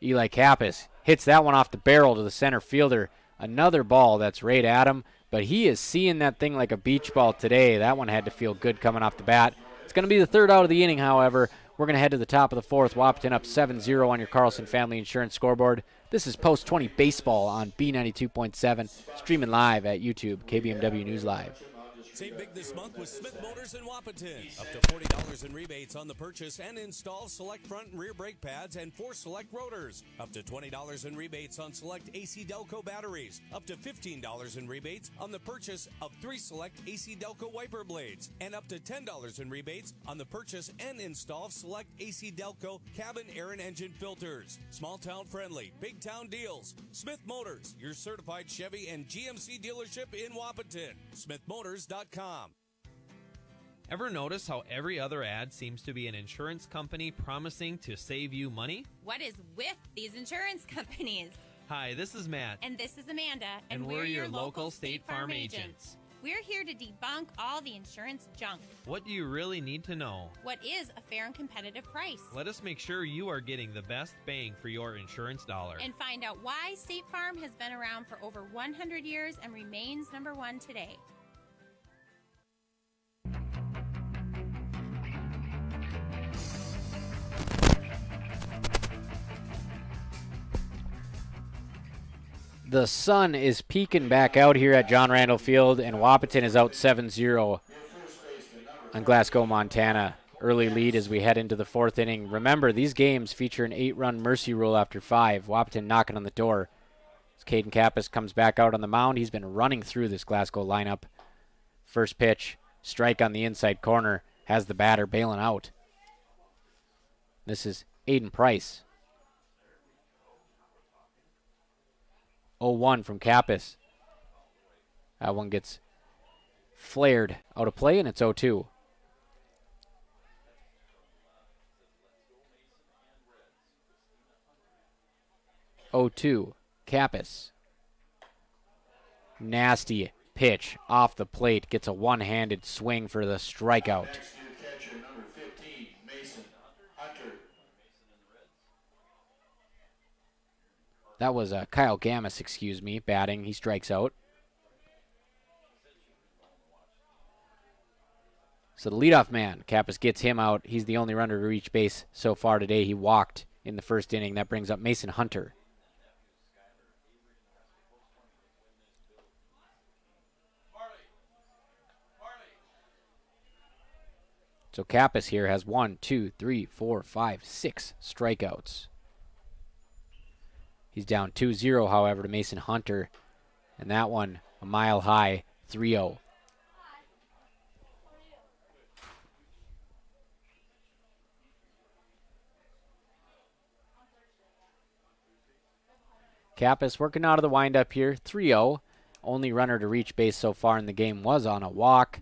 Eli Kappas hits that one off the barrel to the center fielder. Another ball that's right at him, but he is seeing that thing like a beach ball today. That one had to feel good coming off the bat. It's going to be the third out of the inning, however. We're going to head to the top of the fourth. Wahpeton up 7-0 on your Carlson Family Insurance scoreboard. This is Post-20 Baseball on B92.7, streaming live at YouTube, KBMW News Live. Save big this month with Smith Motors in Wahpeton. Up to $40 in rebates on the purchase and install select front and rear brake pads and 4 select rotors. Up to $20 in rebates on select AC Delco batteries. Up to $15 in rebates on the purchase of 3 select AC Delco wiper blades. And up to $10 in rebates on the purchase and install select AC Delco cabin air and engine filters. Small town friendly, big town deals. Smith Motors, your certified Chevy and GMC dealership in Wahpeton. SmithMotors.com. Ever notice how every other ad seems to be an insurance company promising to save you money? What is with these insurance companies? Hi, this is Matt. And this is Amanda. And we're your local State Farm agents. We're here to debunk all the insurance junk. What do you really need to know? What is a fair and competitive price? Let us make sure you are getting the best bang for your insurance dollar. And find out why State Farm has been around for over 100 years and remains number one today. The sun is peeking back out here at John Randall Field, and Wahpeton is out 7-0 on Glasgow, Montana. Early lead as we head into the 4th inning. Remember, these games feature an 8-run mercy rule after 5. Wahpeton knocking on the door. As Caden Kappas comes back out on the mound, he's been running through this Glasgow lineup. First pitch, strike on the inside corner, has the batter bailing out. This is Aiden Price. 0-1 from Kappas. That one gets flared out of play, and it's 0-2. Kappas. Nasty pitch off the plate. Gets a one-handed swing for the strikeout. Next new catcher, number 15, Mason Hunter. That was Kyle Gammis, batting. He strikes out. So the leadoff man, Kappas gets him out. He's the only runner to reach base so far today. He walked in the first inning. That brings up Mason Hunter. So Kappas here has 1, 2, 3, 4, 5, 6 strikeouts. He's down 2-0, however, to Mason Hunter. And that one, a mile high, 3-0. Kappas working out of the windup here, 3-0. Only runner to reach base so far in the game was on a walk.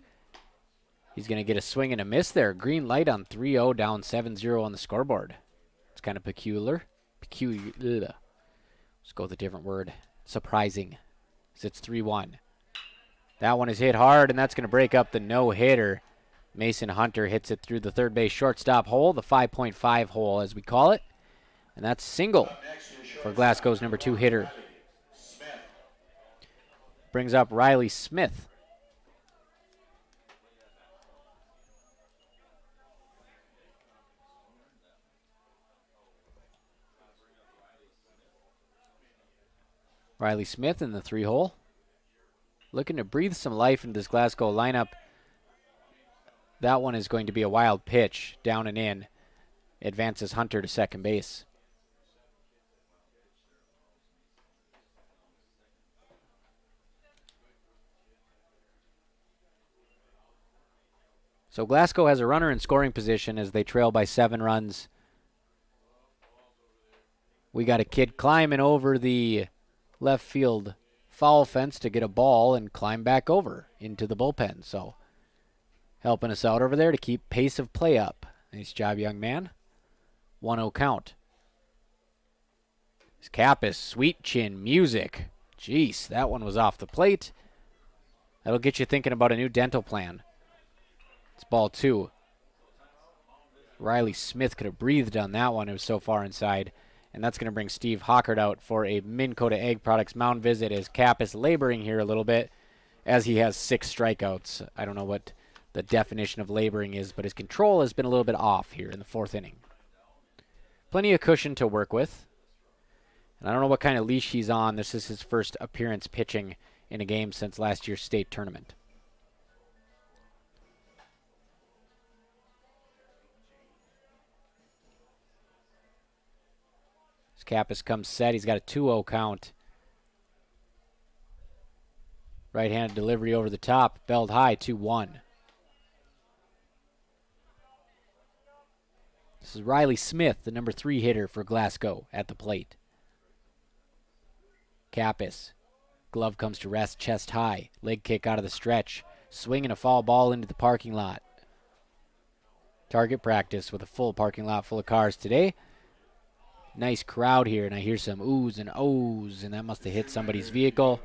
He's going to get a swing and a miss there. Green light on 3-0, down 7-0 on the scoreboard. It's kind of peculiar. Let's go with a different word. Surprising. It's 3-1. That one is hit hard, and that's going to break up the no-hitter. Mason Hunter hits it through the third base shortstop hole, the 5.5 hole as we call it. And that's single for Glasgow's number 2 hitter. Brings up Riley Smith. Riley Smith in the 3-hole. Looking to breathe some life into this Glasgow lineup. That one is going to be a wild pitch, down and in. Advances Hunter to second base. So Glasgow has a runner in scoring position as they trail by 7 runs. We got a kid climbing over the left field foul fence to get a ball and climb back over into the bullpen. So helping us out over there to keep pace of play up. Nice job, young man. 1-0 count. Kappas, sweet chin music. Jeez, that one was off the plate. That'll get you thinking about a new dental plan. It's ball 2. Riley Smith could have breathed on that one. It was so far inside. And that's going to bring Steve Hockert out for a Minn Kota Ag Products mound visit as Kappas laboring here a little bit as he has 6 strikeouts. I don't know what the definition of laboring is, but his control has been a little bit off here in the 4th inning. Plenty of cushion to work with. And I don't know what kind of leash he's on. This is his first appearance pitching in a game since last year's state tournament. As Kappas comes set, he's got a 2-0 count. Right-handed delivery over the top, belled high, 2-1. This is Riley Smith, the number 3 hitter for Glasgow, at the plate. Kappas. Glove comes to rest, chest high. Leg kick out of the stretch. Swinging a foul ball into the parking lot. Target practice with a full parking lot full of cars today. Nice crowd here, and I hear some oohs and ohs, and that must have hit somebody's vehicle.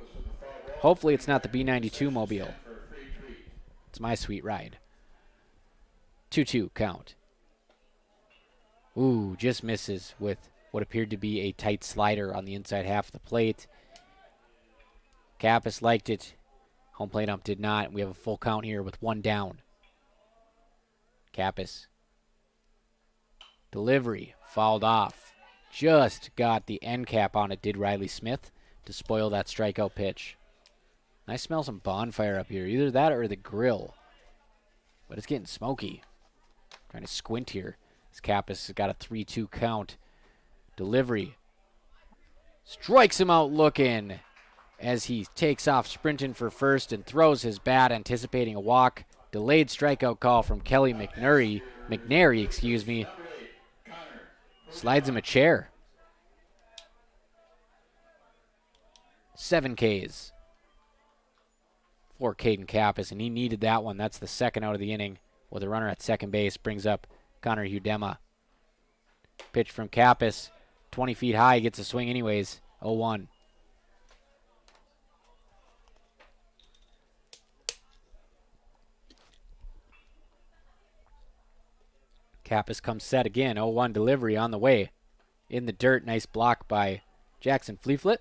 Hopefully it's not the B92 mobile. It's my sweet ride. 2-2 count. Ooh, just misses with what appeared to be a tight slider on the inside half of the plate. Kappas liked it. Home plate ump did not. We have a full count here with 1 down. Kappas. Delivery. Fouled off. Just got the end cap on it, did Riley Smith, to spoil that strikeout pitch. I smell some bonfire up here. Either that or the grill. But it's getting smoky. Trying to squint here. As Kappas has got a 3-2 count. Delivery. Strikes him out looking as he takes off sprinting for first and throws his bat, anticipating a walk. Delayed strikeout call from Kelly McNary. Slides him a chair. 7 Ks for Caden Kappas, and he needed that one. That's the second out of the inning with a runner at second base. Brings up Connor Hudema. Pitch from Kappas. 20 feet high. Gets a swing anyways. 0-1. Kappas comes set again. 0-1 delivery on the way. In the dirt. Nice block by Jackson Fleeflet.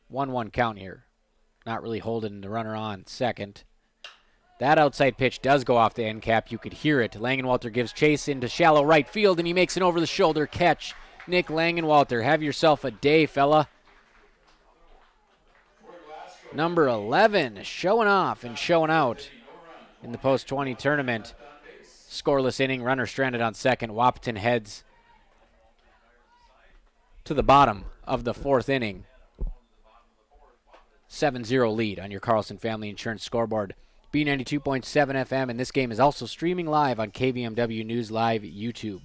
One count here. Not really holding the runner on second. That outside pitch does go off the end cap. You could hear it. Langenwalter gives chase into shallow right field, and he makes an over-the-shoulder catch. Nick Langenwalter, have yourself a day, fella. Number 11, showing off and showing out in the post-20 tournament. Scoreless inning, runner stranded on second. Wahpeton heads to the bottom of the 4th inning. 7-0 lead on your Carlson Family Insurance scoreboard. B92.7 FM, and this game is also streaming live on KBMW News Live YouTube.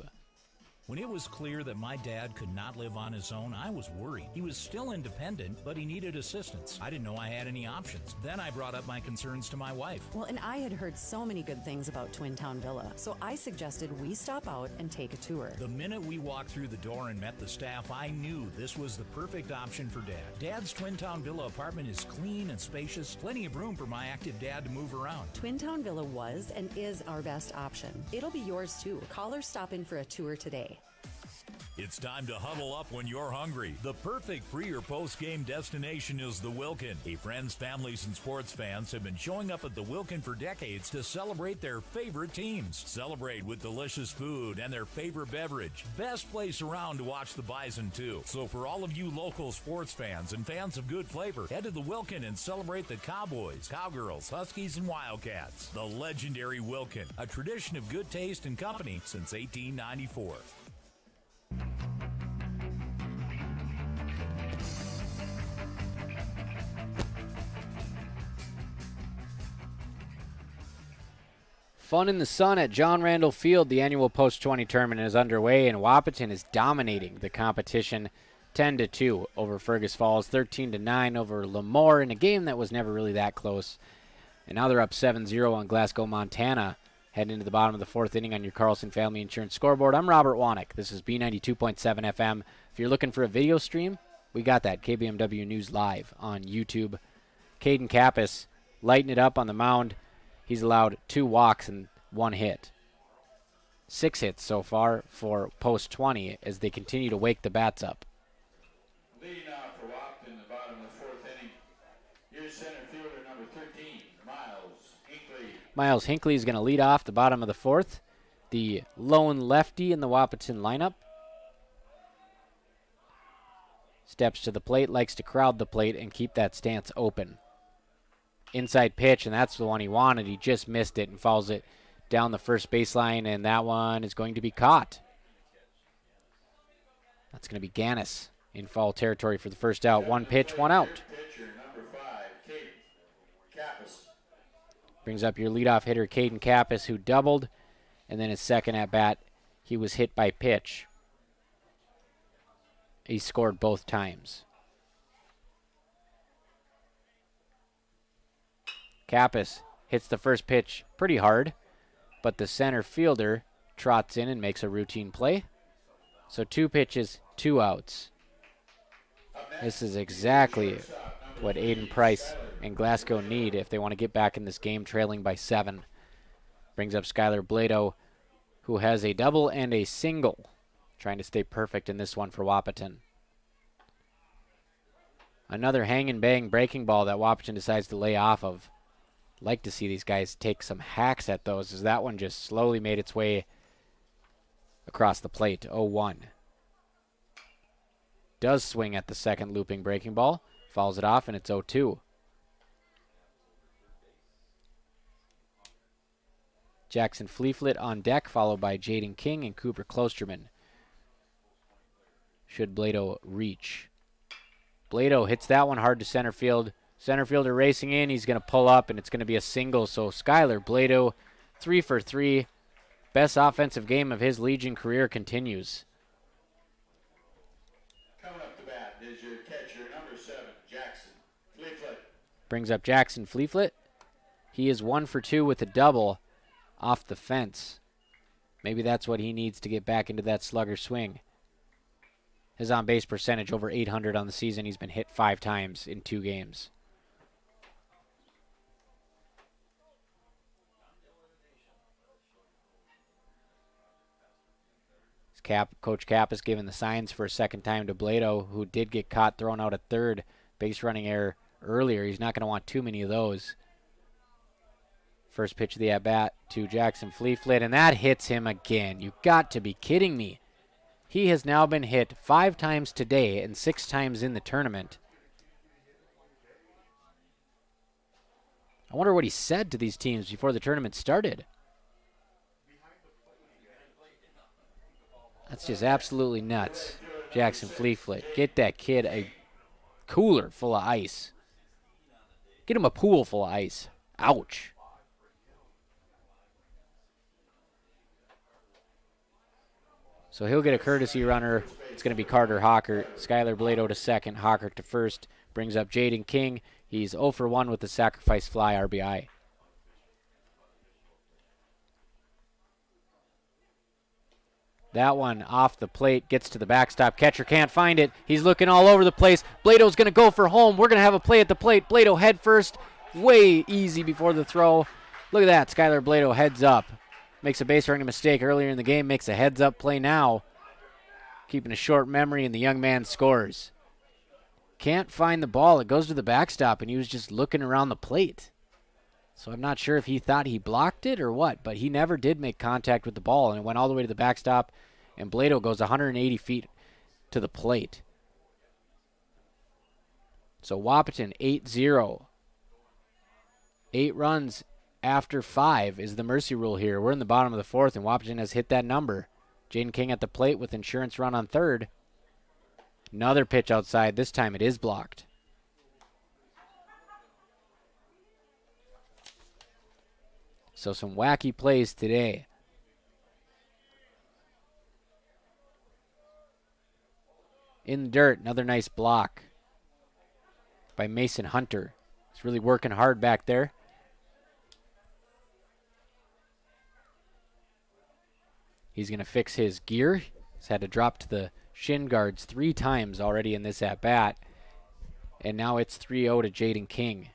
When it was clear that my dad could not live on his own, I was worried. He was still independent, but he needed assistance. I didn't know I had any options. Then I brought up my concerns to my wife. Well, and I had heard so many good things about Twin Town Villa, so I suggested we stop out and take a tour. The minute we walked through the door and met the staff, I knew this was the perfect option for Dad. Dad's Twin Town Villa apartment is clean and spacious, plenty of room for my active dad to move around. Twin Town Villa was and is our best option. It'll be yours too. Call or stop in for a tour today. It's time to huddle up when you're hungry. The perfect pre- or post-game destination is the Wilkin. Hey, friends, families, and sports fans have been showing up at the Wilkin for decades to celebrate their favorite teams. Celebrate with delicious food and their favorite beverage. Best place around to watch the Bison, too. So for all of you local sports fans and fans of good flavor, head to the Wilkin and celebrate the Cowboys, Cowgirls, Huskies, and Wildcats. The legendary Wilkin, a tradition of good taste and company since 1894. Fun in the sun at John Randall Field. The annual post-20 tournament is underway, and Wahpeton is dominating the competition 10-2 over Fergus Falls, 13-9 over Lemoore in a game that was never really that close. And now they're up 7-0 on Glasgow, Montana, heading into the bottom of the 4th inning on your Carlson Family Insurance scoreboard. I'm Robert Wanek. This is B92.7 FM. If you're looking for a video stream, we got that. KBMW News Live on YouTube. Caden Kappas lighting it up on the mound. He's allowed 2 walks and 1 hit. 6 hits so far for post-20 as they continue to wake the bats up. Leading off for Wahpeton in the bottom of the 4th inning. Here's center fielder number 13, Miles Hinckley. Miles Hinckley is going to lead off the bottom of the 4th. The lone lefty in the Wahpeton lineup. Steps to the plate, likes to crowd the plate and keep that stance open. Inside pitch, and that's the one he wanted. He just missed it and fouls it down the first baseline, and that one is going to be caught. That's going to be Gannis in foul territory for the first out. One pitch, one out. Brings up your leadoff hitter, Caden Kappas, who doubled, and then his second at-bat, he was hit by pitch. He scored both times. Kappas hits the first pitch pretty hard, but the center fielder trots in and makes a routine play. So 2 pitches, 2 outs. This is exactly what Aiden Price and Glasgow need if they want to get back in this game trailing by 7. Brings up Skylar Blado, who has a double and a single. Trying to stay perfect in this one for Wahpeton. Another hang and bang breaking ball that Wahpeton decides to lay off of. Like to see these guys take some hacks at those, as that one just slowly made its way across the plate. 0-1. Does swing at the second looping breaking ball. Fouls it off, and it's 0-2. Jackson Fleeflet on deck, followed by Jaden King and Cooper Klosterman. Should Blado reach. Blado hits that one hard to center field. Center fielder racing in. He's going to pull up, and it's going to be a single. So Skylar Blado, 3 for 3. Best offensive game of his Legion career continues. Coming up to bat is your catcher, number 7, Jackson Fleeflet. Brings up Jackson Fleeflet. He is 1 for 2 with a double off the fence. Maybe that's what he needs to get back into that slugger swing. His on-base percentage over 800 on the season. He's been hit 5 times in 2 games. Coach Kapp is giving the signs for a second time to Blado, who did get caught thrown out at third. Base running error earlier. He's not going to want too many of those. First pitch of the at-bat to Jackson Fleeflet, and that hits him again. You got to be kidding me. He has now been hit 5 times today and 6 times in the tournament. I wonder what he said to these teams before the tournament started. That's just absolutely nuts. Jackson Fleeflet. Get that kid a cooler full of ice. Get him a pool full of ice. Ouch. So he'll get a courtesy runner. It's going to be Carter Hawker. Skylar Blado to second. Hawker to first. Brings up Jaden King. He's 0 for 1 with the sacrifice fly RBI. That one off the plate, gets to the backstop. Catcher can't find it. He's looking all over the place. Blado's going to go for home. We're going to have a play at the plate. Blado head first. Way easy before the throw. Look at that. Skylar Blado heads up. Makes a base running mistake earlier in the game. Makes a heads up play now. Keeping a short memory, and the young man scores. Can't find the ball. It goes to the backstop, and he was just looking around the plate. So I'm not sure if he thought he blocked it or what, but he never did make contact with the ball, and it went all the way to the backstop, and Blado goes 180 feet to the plate. So Wahpeton 8-0. 8 runs after 5 is the mercy rule here. We're in the bottom of the 4th, and Wahpeton has hit that number. Jaden King at the plate with insurance run on third. Another pitch outside. This time it is blocked. So some wacky plays today. In the dirt, another nice block by Mason Hunter. He's really working hard back there. He's going to fix his gear. He's had to drop to the shin guards 3 times already in this at-bat. And now it's 3-0 to Jaden King.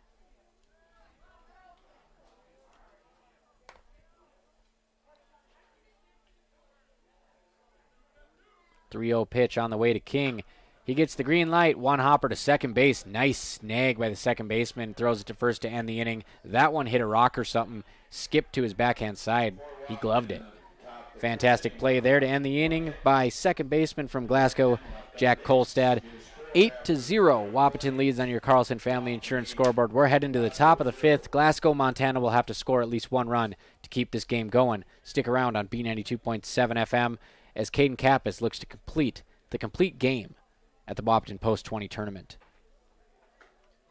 Pitch on the way to King. He gets the green light. One hopper to second base. Nice snag by the second baseman. Throws it to first to end the inning. That one hit a rock or something. Skipped to his backhand side. He gloved it. Fantastic play there to end the inning by second baseman from Glasgow, Jack Kolstad. 8-0, Wahpeton leads on your Carlson Family Insurance scoreboard. We're heading to the top of the fifth. Glasgow, Montana will have to score at least one run to keep this game going. Stick around on B92.7 FM as Caden Kappas looks to complete the complete game at the Wahpeton Post-20 tournament.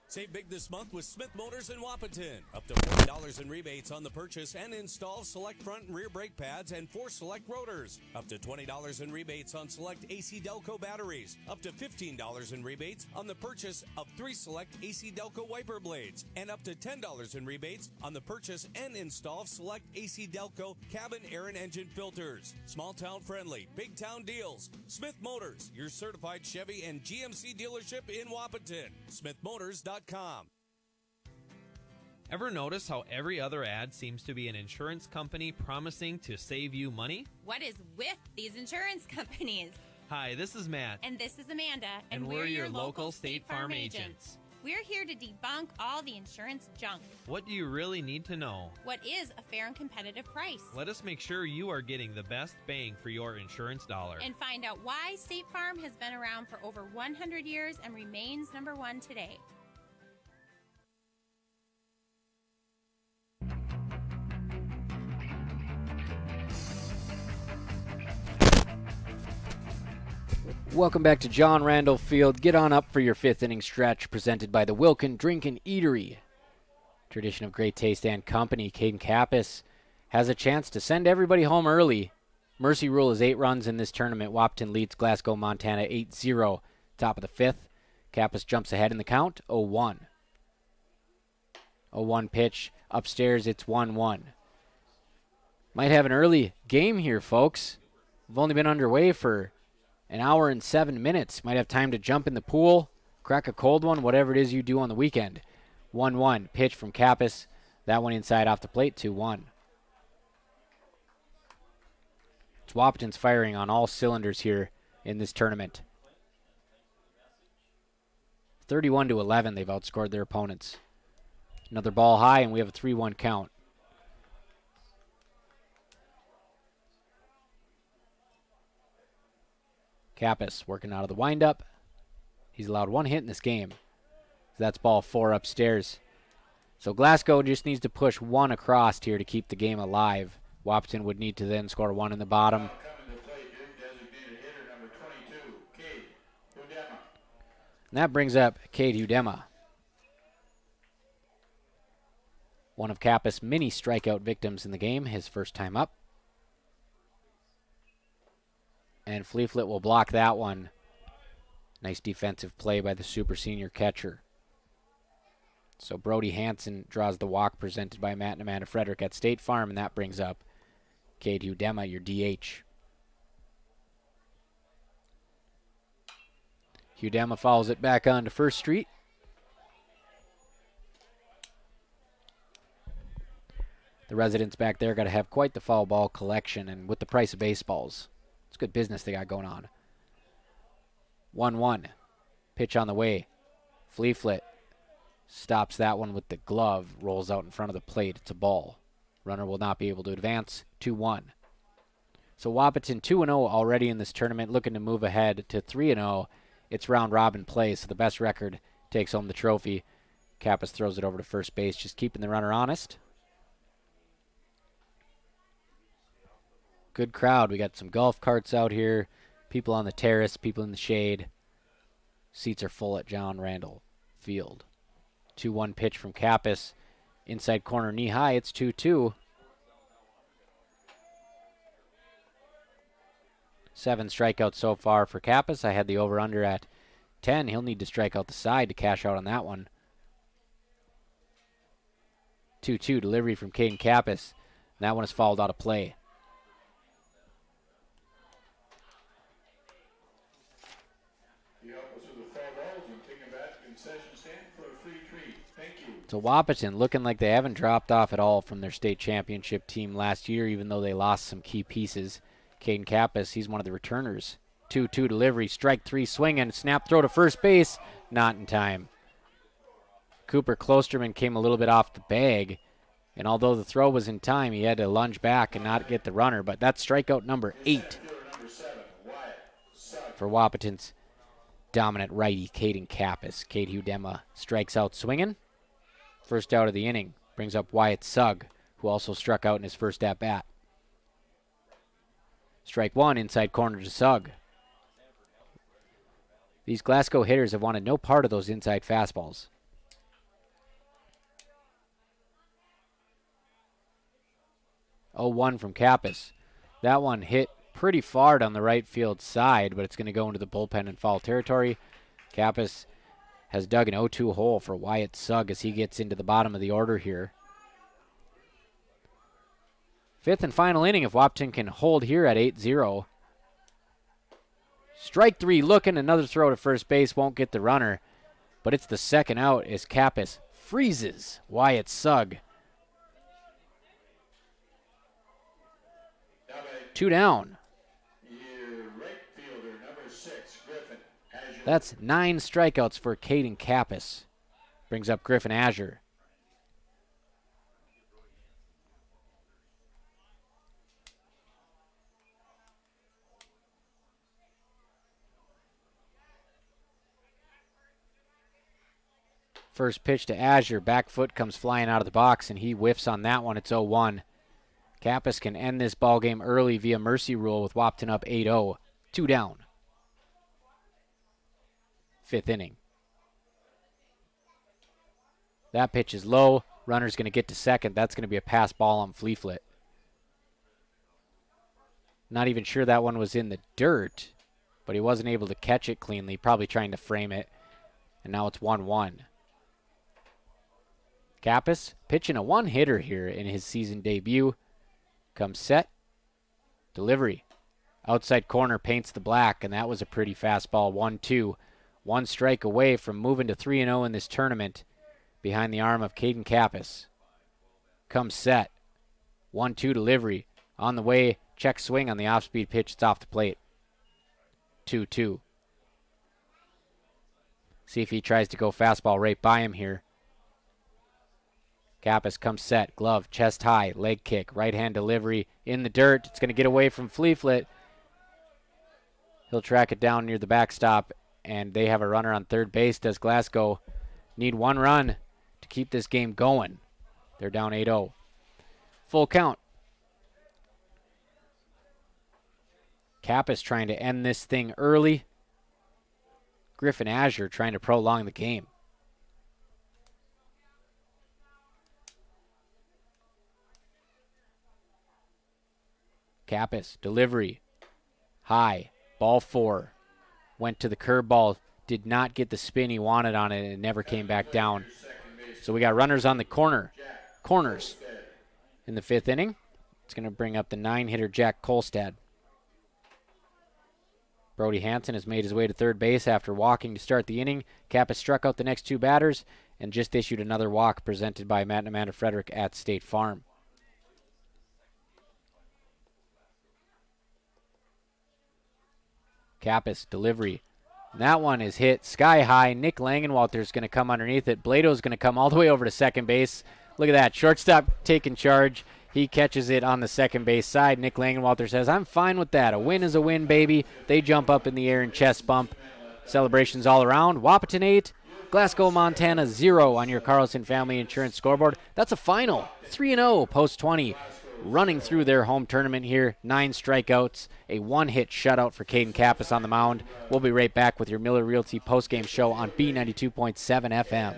Save big this month with Smith Motors in Wahpeton. Up to $40 in rebates on the purchase and install select front and rear brake pads and 4 select rotors. Up to $20 in rebates on select AC Delco batteries. Up to $15 in rebates on the purchase of 3 select AC Delco wiper blades. And up to $10 in rebates on the purchase and install select AC Delco cabin air and engine filters. Small town friendly, big town deals. Smith Motors, your certified Chevy and GMC dealership in Wahpeton. SmithMotors.com. Ever notice how every other ad seems to be an insurance company promising to save you money? What is with these insurance companies? Hi, this is Matt. And this is Amanda. And we're your local State Farm agents. We're here to debunk all the insurance junk. What do you really need to know? What is a fair and competitive price? Let us make sure you are getting the best bang for your insurance dollar. And find out why State Farm has been around for over 100 years and remains number one today. Welcome back to John Randall Field. Get on up for your fifth inning stretch presented by the Wilkin Drinkin' Eatery. Tradition of great taste and company. Caden Kappas has a chance to send everybody home early. Mercy rule is 8 runs in this tournament. Wahpeton leads Glasgow, Montana 8-0. Top of the fifth. Kappas jumps ahead in the count. 0-1. 0-1 pitch. Upstairs it's 1-1. Might have an early game here, folks. We've only been underway for an hour and 7 minutes. Might have time to jump in the pool, crack a cold one, whatever it is you do on the weekend. 1-1 pitch from Kappas. That one inside off the plate, 2-1. It's Wahpeton's firing on all cylinders here in this tournament. 31-11, they've outscored their opponents. Another ball high, and we have a 3-1 count. Kappas working out of the windup. He's allowed 1 hit in this game. So that's ball 4 upstairs. So Glasgow just needs to push 1 across here to keep the game alive. Wahpeton would need to then score 1 in the bottom. And that brings up Cade Hudema. One of Kappas' many strikeout victims in the game, his first time up. And Fleeflet will block that one. Nice defensive play by the super senior catcher. So Brody Hansen draws the walk presented by Matt and Amanda Frederick at State Farm, and that brings up Cade Hudema, your DH. Hudema follows it back on to First Street. The residents back there got to have quite the foul ball collection, and with the price of baseballs, it's good business they got going on. 1-1. Pitch on the way. Fleeflet stops that one with the glove, rolls out in front of the plate. It's a ball. Runner will not be able to advance. 2-1. So Wahpeton 2-0 already in this tournament, looking to move ahead to 3-0. It's round robin play, so the best record takes home the trophy. Kappas throws it over to first base, just keeping the runner honest. Good crowd. We got some golf carts out here, people on the terrace, people in the shade. Seats are full at John Randall Field. 2-1 pitch from Kappas. Inside corner, knee high. It's 2-2. 7 strikeouts so far for Kappas. I had the over-under at 10. He'll need to strike out the side to cash out on that one. 2-2 delivery from Caden Kappas. That one is fouled out of play. So Wahpeton looking like they haven't dropped off at all from their state championship team last year, even though they lost some key pieces. Caden Kappas, he's one of the returners. 2-2 delivery, strike 3 swinging, snap throw to first base, not in time. Cooper Klosterman came a little bit off the bag, and although the throw was in time, he had to lunge back and not get the runner, but that's strikeout number 8 for Wahpeton's dominant righty, Caden Kappas. Cade Hudema strikes out swinging. First out of the inning. Brings up Wyatt Sugg, who also struck out in his first at-bat. Strike one, inside corner to Sugg. These Glasgow hitters have wanted no part of those inside fastballs. Oh, 1 from Kappas. That one hit pretty far down the right field side, but it's going to go into the bullpen in foul territory. Kappas has dug an 0-2 hole for Wyatt Sugg as he gets into the bottom of the order here. Fifth and final inning if Wahpeton can hold here at 8-0. Strike 3 looking, another throw to first base, won't get the runner, but it's the second out as Kappas freezes Wyatt Sugg. 2 down. That's 9 strikeouts for Caden Kappas. Brings up Griffin Azure. First pitch to Azure. Back foot comes flying out of the box, and he whiffs on that one. It's 0-1. Kappas can end this ball game early via mercy rule with Wahpeton up 8-0. 2 down. Fifth inning. That pitch is low. Runner's going to get to second. That's going to be a pass ball on Fleeflet. Not even sure that one was in the dirt, but he wasn't able to catch it cleanly, probably trying to frame it. And now it's 1-1. Kappas pitching a one-hitter here in his season debut. Comes set. Delivery. Outside corner paints the black, and that was a pretty fastball. 1-2. 1 strike away from moving to 3-0 in this tournament behind the arm of Caden Kappas. Comes set. 1-2 delivery. On the way, check swing on the off-speed pitch. It's off the plate. 2-2. See if he tries to go fastball right by him here. Kappas comes set. Glove, chest high, leg kick, right-hand delivery in the dirt. It's going to get away from Fleeflet. He'll track it down near the backstop, and they have a runner on third base. Does Glasgow need 1 run to keep this game going? They're down 8-0. Full count. Kappas trying to end this thing early. Griffin Azure trying to prolong the game. Kappas, delivery. High. Ball 4. Went to the curveball. Did not get the spin he wanted on it, and it never came back down. So we got runners on the corners in the 5th inning. It's going to bring up the 9-hitter Jack Kolstad. Brody Hansen has made his way to third base after walking to start the inning. Kappas struck out the next 2 batters and just issued another walk presented by Matt and Amanda Frederick at State Farm. Kappas, delivery. That one is hit sky high. Nick Langenwalter's going to come underneath it. Blado's going to come all the way over to second base. Look at that. Shortstop taking charge. He catches it on the second base side. Nick Langenwalter says, I'm fine with that. A win is a win, baby. They jump up in the air and chest bump. Celebrations all around. Wahpeton 8, Glasgow, Montana 0 on your Carlson Family Insurance scoreboard. That's a final. 3-0 post 20. Running through their home tournament here. 9 strikeouts, a 1-hit shutout for Caden Kappas on the mound. We'll be right back with your Miller Realty postgame show on B92.7 FM.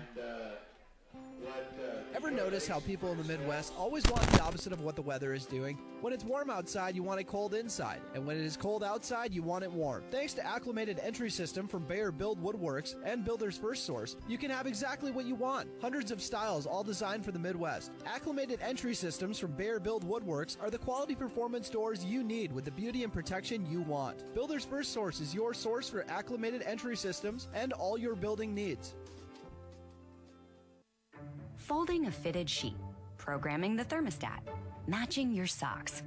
Ever notice how people in the Midwest always want the opposite of what the weather is doing? When it's warm outside, you want it cold inside. And when it is cold outside, you want it warm. Thanks to Acclimated Entry System from Bayer Build Woodworks and Builder's First Source, you can have exactly what you want. Hundreds of styles, all designed for the Midwest. Acclimated Entry Systems from Bayer Build Woodworks are the quality performance doors you need with the beauty and protection you want. Builder's First Source is your source for acclimated entry systems and all your building needs. Folding a fitted sheet, programming the thermostat, matching your socks.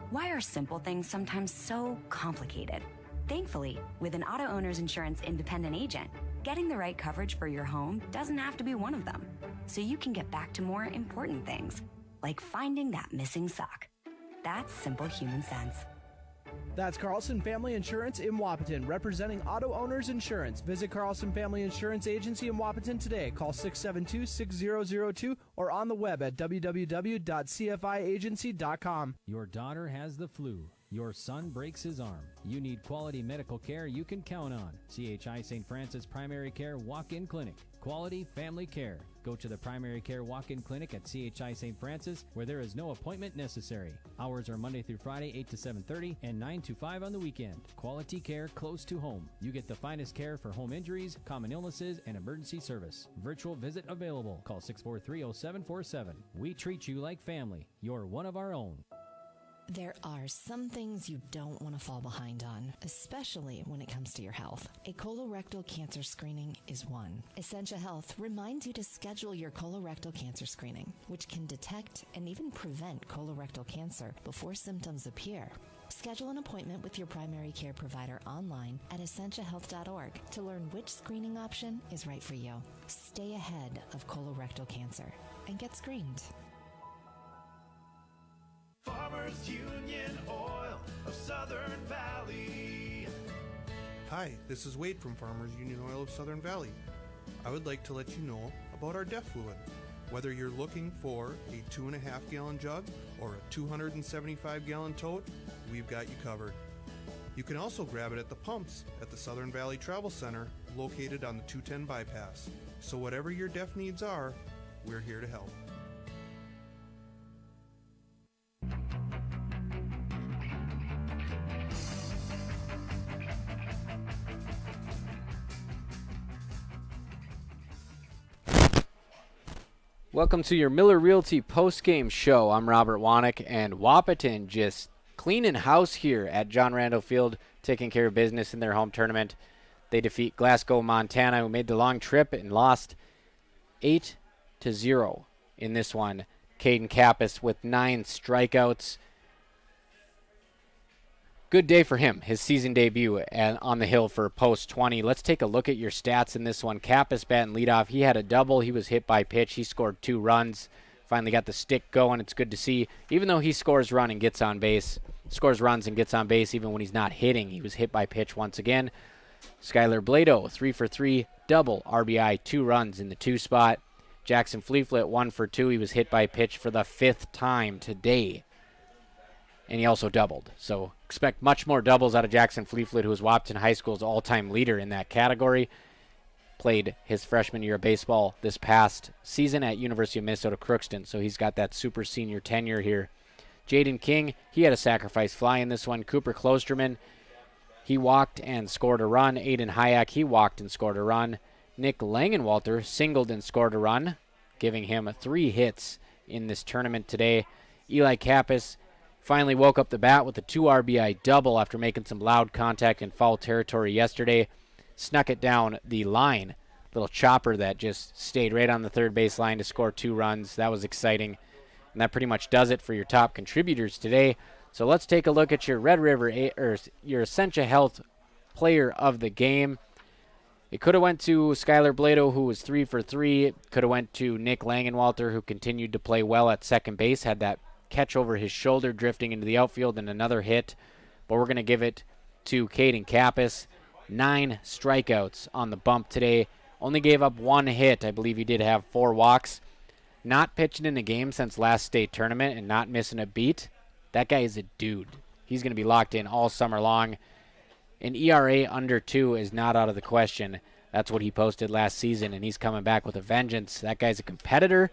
Why are simple things sometimes so complicated? Thankfully, with an auto owner's insurance independent agent, getting the right coverage for your home doesn't have to be one of them. So you can get back to more important things, like finding that missing sock. That's simple human sense. That's Carlson Family Insurance in Wahpeton, representing auto owners insurance. Visit Carlson Family Insurance Agency in Wahpeton today. Call 672-6002 or on the web at www.cfiagency.com. Your daughter has the flu. Your son breaks his arm. You need quality medical care you can count on. CHI St. Francis Primary Care Walk-In Clinic. Quality family care. Go to the Primary Care Walk-In Clinic at CHI St. Francis, where there is no appointment necessary. Hours are Monday through Friday, 8 to 7:30 and 9 to 5 on the weekend. Quality care close to home. You get the finest care for home injuries, common illnesses, and emergency service. Virtual visit available. Call 643-0747. We treat you like family. You're one of our own. There are some things you don't want to fall behind on, especially when it comes to your health. A colorectal cancer screening is one. Essentia Health reminds you to schedule your colorectal cancer screening, which can detect and even prevent colorectal cancer before symptoms appear. Schedule an appointment with your primary care provider online at essentiahealth.org to learn which screening option is right for you. Stay ahead of colorectal cancer and get screened. Farmers Union Oil of Southern Valley. Hi, this is Wade from Farmers Union Oil of Southern Valley. I would like to let you know about our DEF fluid. Whether you're looking for a 2.5 gallon jug or a 275 gallon tote, we've got you covered. You can also grab it at the pumps at the Southern Valley Travel Center located on the 210 bypass. So whatever your DEF needs are, we're here to help. Welcome to your Miller Realty post-game show. I'm Robert Wanick, and Wahpeton just cleaning house here at John Randall Field, taking care of business in their home tournament. They defeat Glasgow, Montana, who made the long trip and lost 8-0 in this one. Caden Kappas with 9 strikeouts. Good day for him, his season debut on the hill for post 20. Let's take a look at your stats in this one. Kappas batting leadoff. He had a double. He was hit by pitch. He scored 2 runs. Finally got the stick going. It's good to see. Even though he scores runs and gets on base even when he's not hitting. He was hit by pitch once again. Skylar Blado, 3 for 3, double RBI, 2 runs in the 2 spot. Jackson Fleeflet, 1 for 2. He was hit by pitch for the 5th time today. And he also doubled. So expect much more doubles out of Jackson Fleeflet, who is Wahpeton High School's all-time leader in that category. Played his freshman year of baseball this past season at University of Minnesota Crookston, so he's got that super senior tenure here. Jaden King, he had a sacrifice fly in this one. Cooper Klosterman, he walked and scored a run. Aiden Hayek, he walked and scored a run. Nick Langenwalter singled and scored a run, giving him 3 hits in this tournament today. Eli Kappas finally woke up the bat with a 2 RBI double after making some loud contact in foul territory yesterday. Snuck it down the line. Little chopper that just stayed right on the third base line to score 2 runs. That was exciting. And that pretty much does it for your top contributors today. So let's take a look at your Red River, or your Essentia Health player of the game. It could have went to Skylar Blado, who was 3 for 3. Could have went to Nick Langenwalter, who continued to play well at second base. Had that catch over his shoulder drifting into the outfield and another hit. But we're going to give it to Caden Kappas. 9 strikeouts on the bump today. Only gave up 1 hit. I believe he did have 4 walks. Not pitching in a game since last state tournament and not missing a beat. That guy is a dude. He's going to be locked in all summer long. An ERA under 2 is not out of the question. That's what he posted last season, and he's coming back with a vengeance. That guy's a competitor.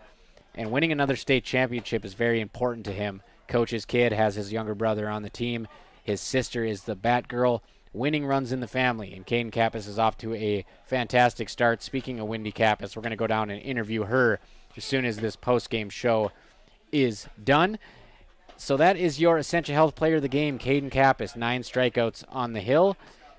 And winning another state championship is very important to him. Coach's kid has his younger brother on the team. His sister is the bat girl. Winning runs in the family. And Caden Kappas is off to a fantastic start. Speaking of Wendy Kappas, we're going to go down and interview her as soon as this post-game show is done. So that is your Essentia Health player of the game, Caden Kappas. 9 strikeouts on the hill.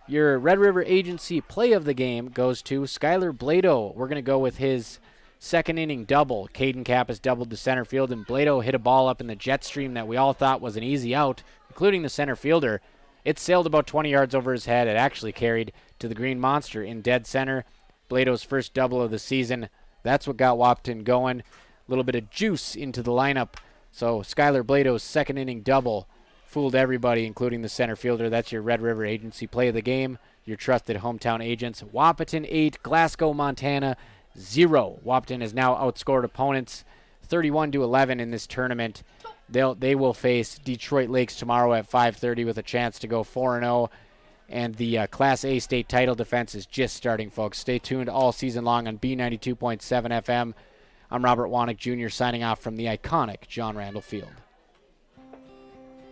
Your Red River Agency play of the game goes to Skylar Blado. We're going to go with his second inning double. Caden Kappas doubled to center field, and Blado hit a ball up in the jet stream that we all thought was an easy out, including the center fielder. It sailed about 20 yards over his head. It actually carried to the Green Monster in dead center. Blado's first double of the season. That's what got Wahpeton going. A little bit of juice into the lineup. So Skylar Blado's second inning double fooled everybody, including the center fielder. That's your Red River Agency play of the game. Your trusted hometown agents. Wahpeton 8, Glasgow, Montana 0. Wahpeton has now outscored opponents 31-11 in this tournament. They will face Detroit Lakes tomorrow at 5:30 with a chance to go 4-0. And the Class A state title defense is just starting, folks. Stay tuned all season long on B92.7 FM. I'm Robert Wanick Jr. signing off from the iconic John Randall Field.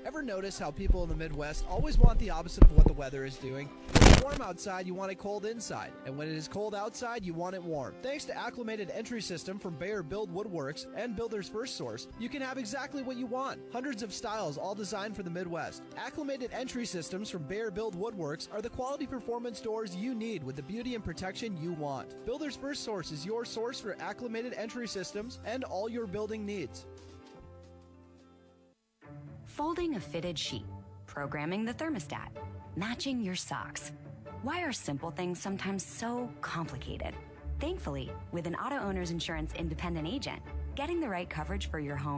Ever notice how people in the Midwest always want the opposite of what the weather is doing? When it's warm outside, you want it cold inside. And when it is cold outside, you want it warm. Thanks to Acclimated Entry System from Bayer Build Woodworks and Builder's First Source, you can have exactly what you want. Hundreds of styles, all designed for the Midwest. Acclimated Entry Systems from Bayer Build Woodworks are the quality performance doors you need with the beauty and protection you want. Builder's First Source is your source for acclimated entry systems and all your building needs. Folding a fitted sheet, programming the thermostat, matching your socks. Why are simple things sometimes so complicated? Thankfully, with an auto owner's insurance independent agent, getting the right coverage for your home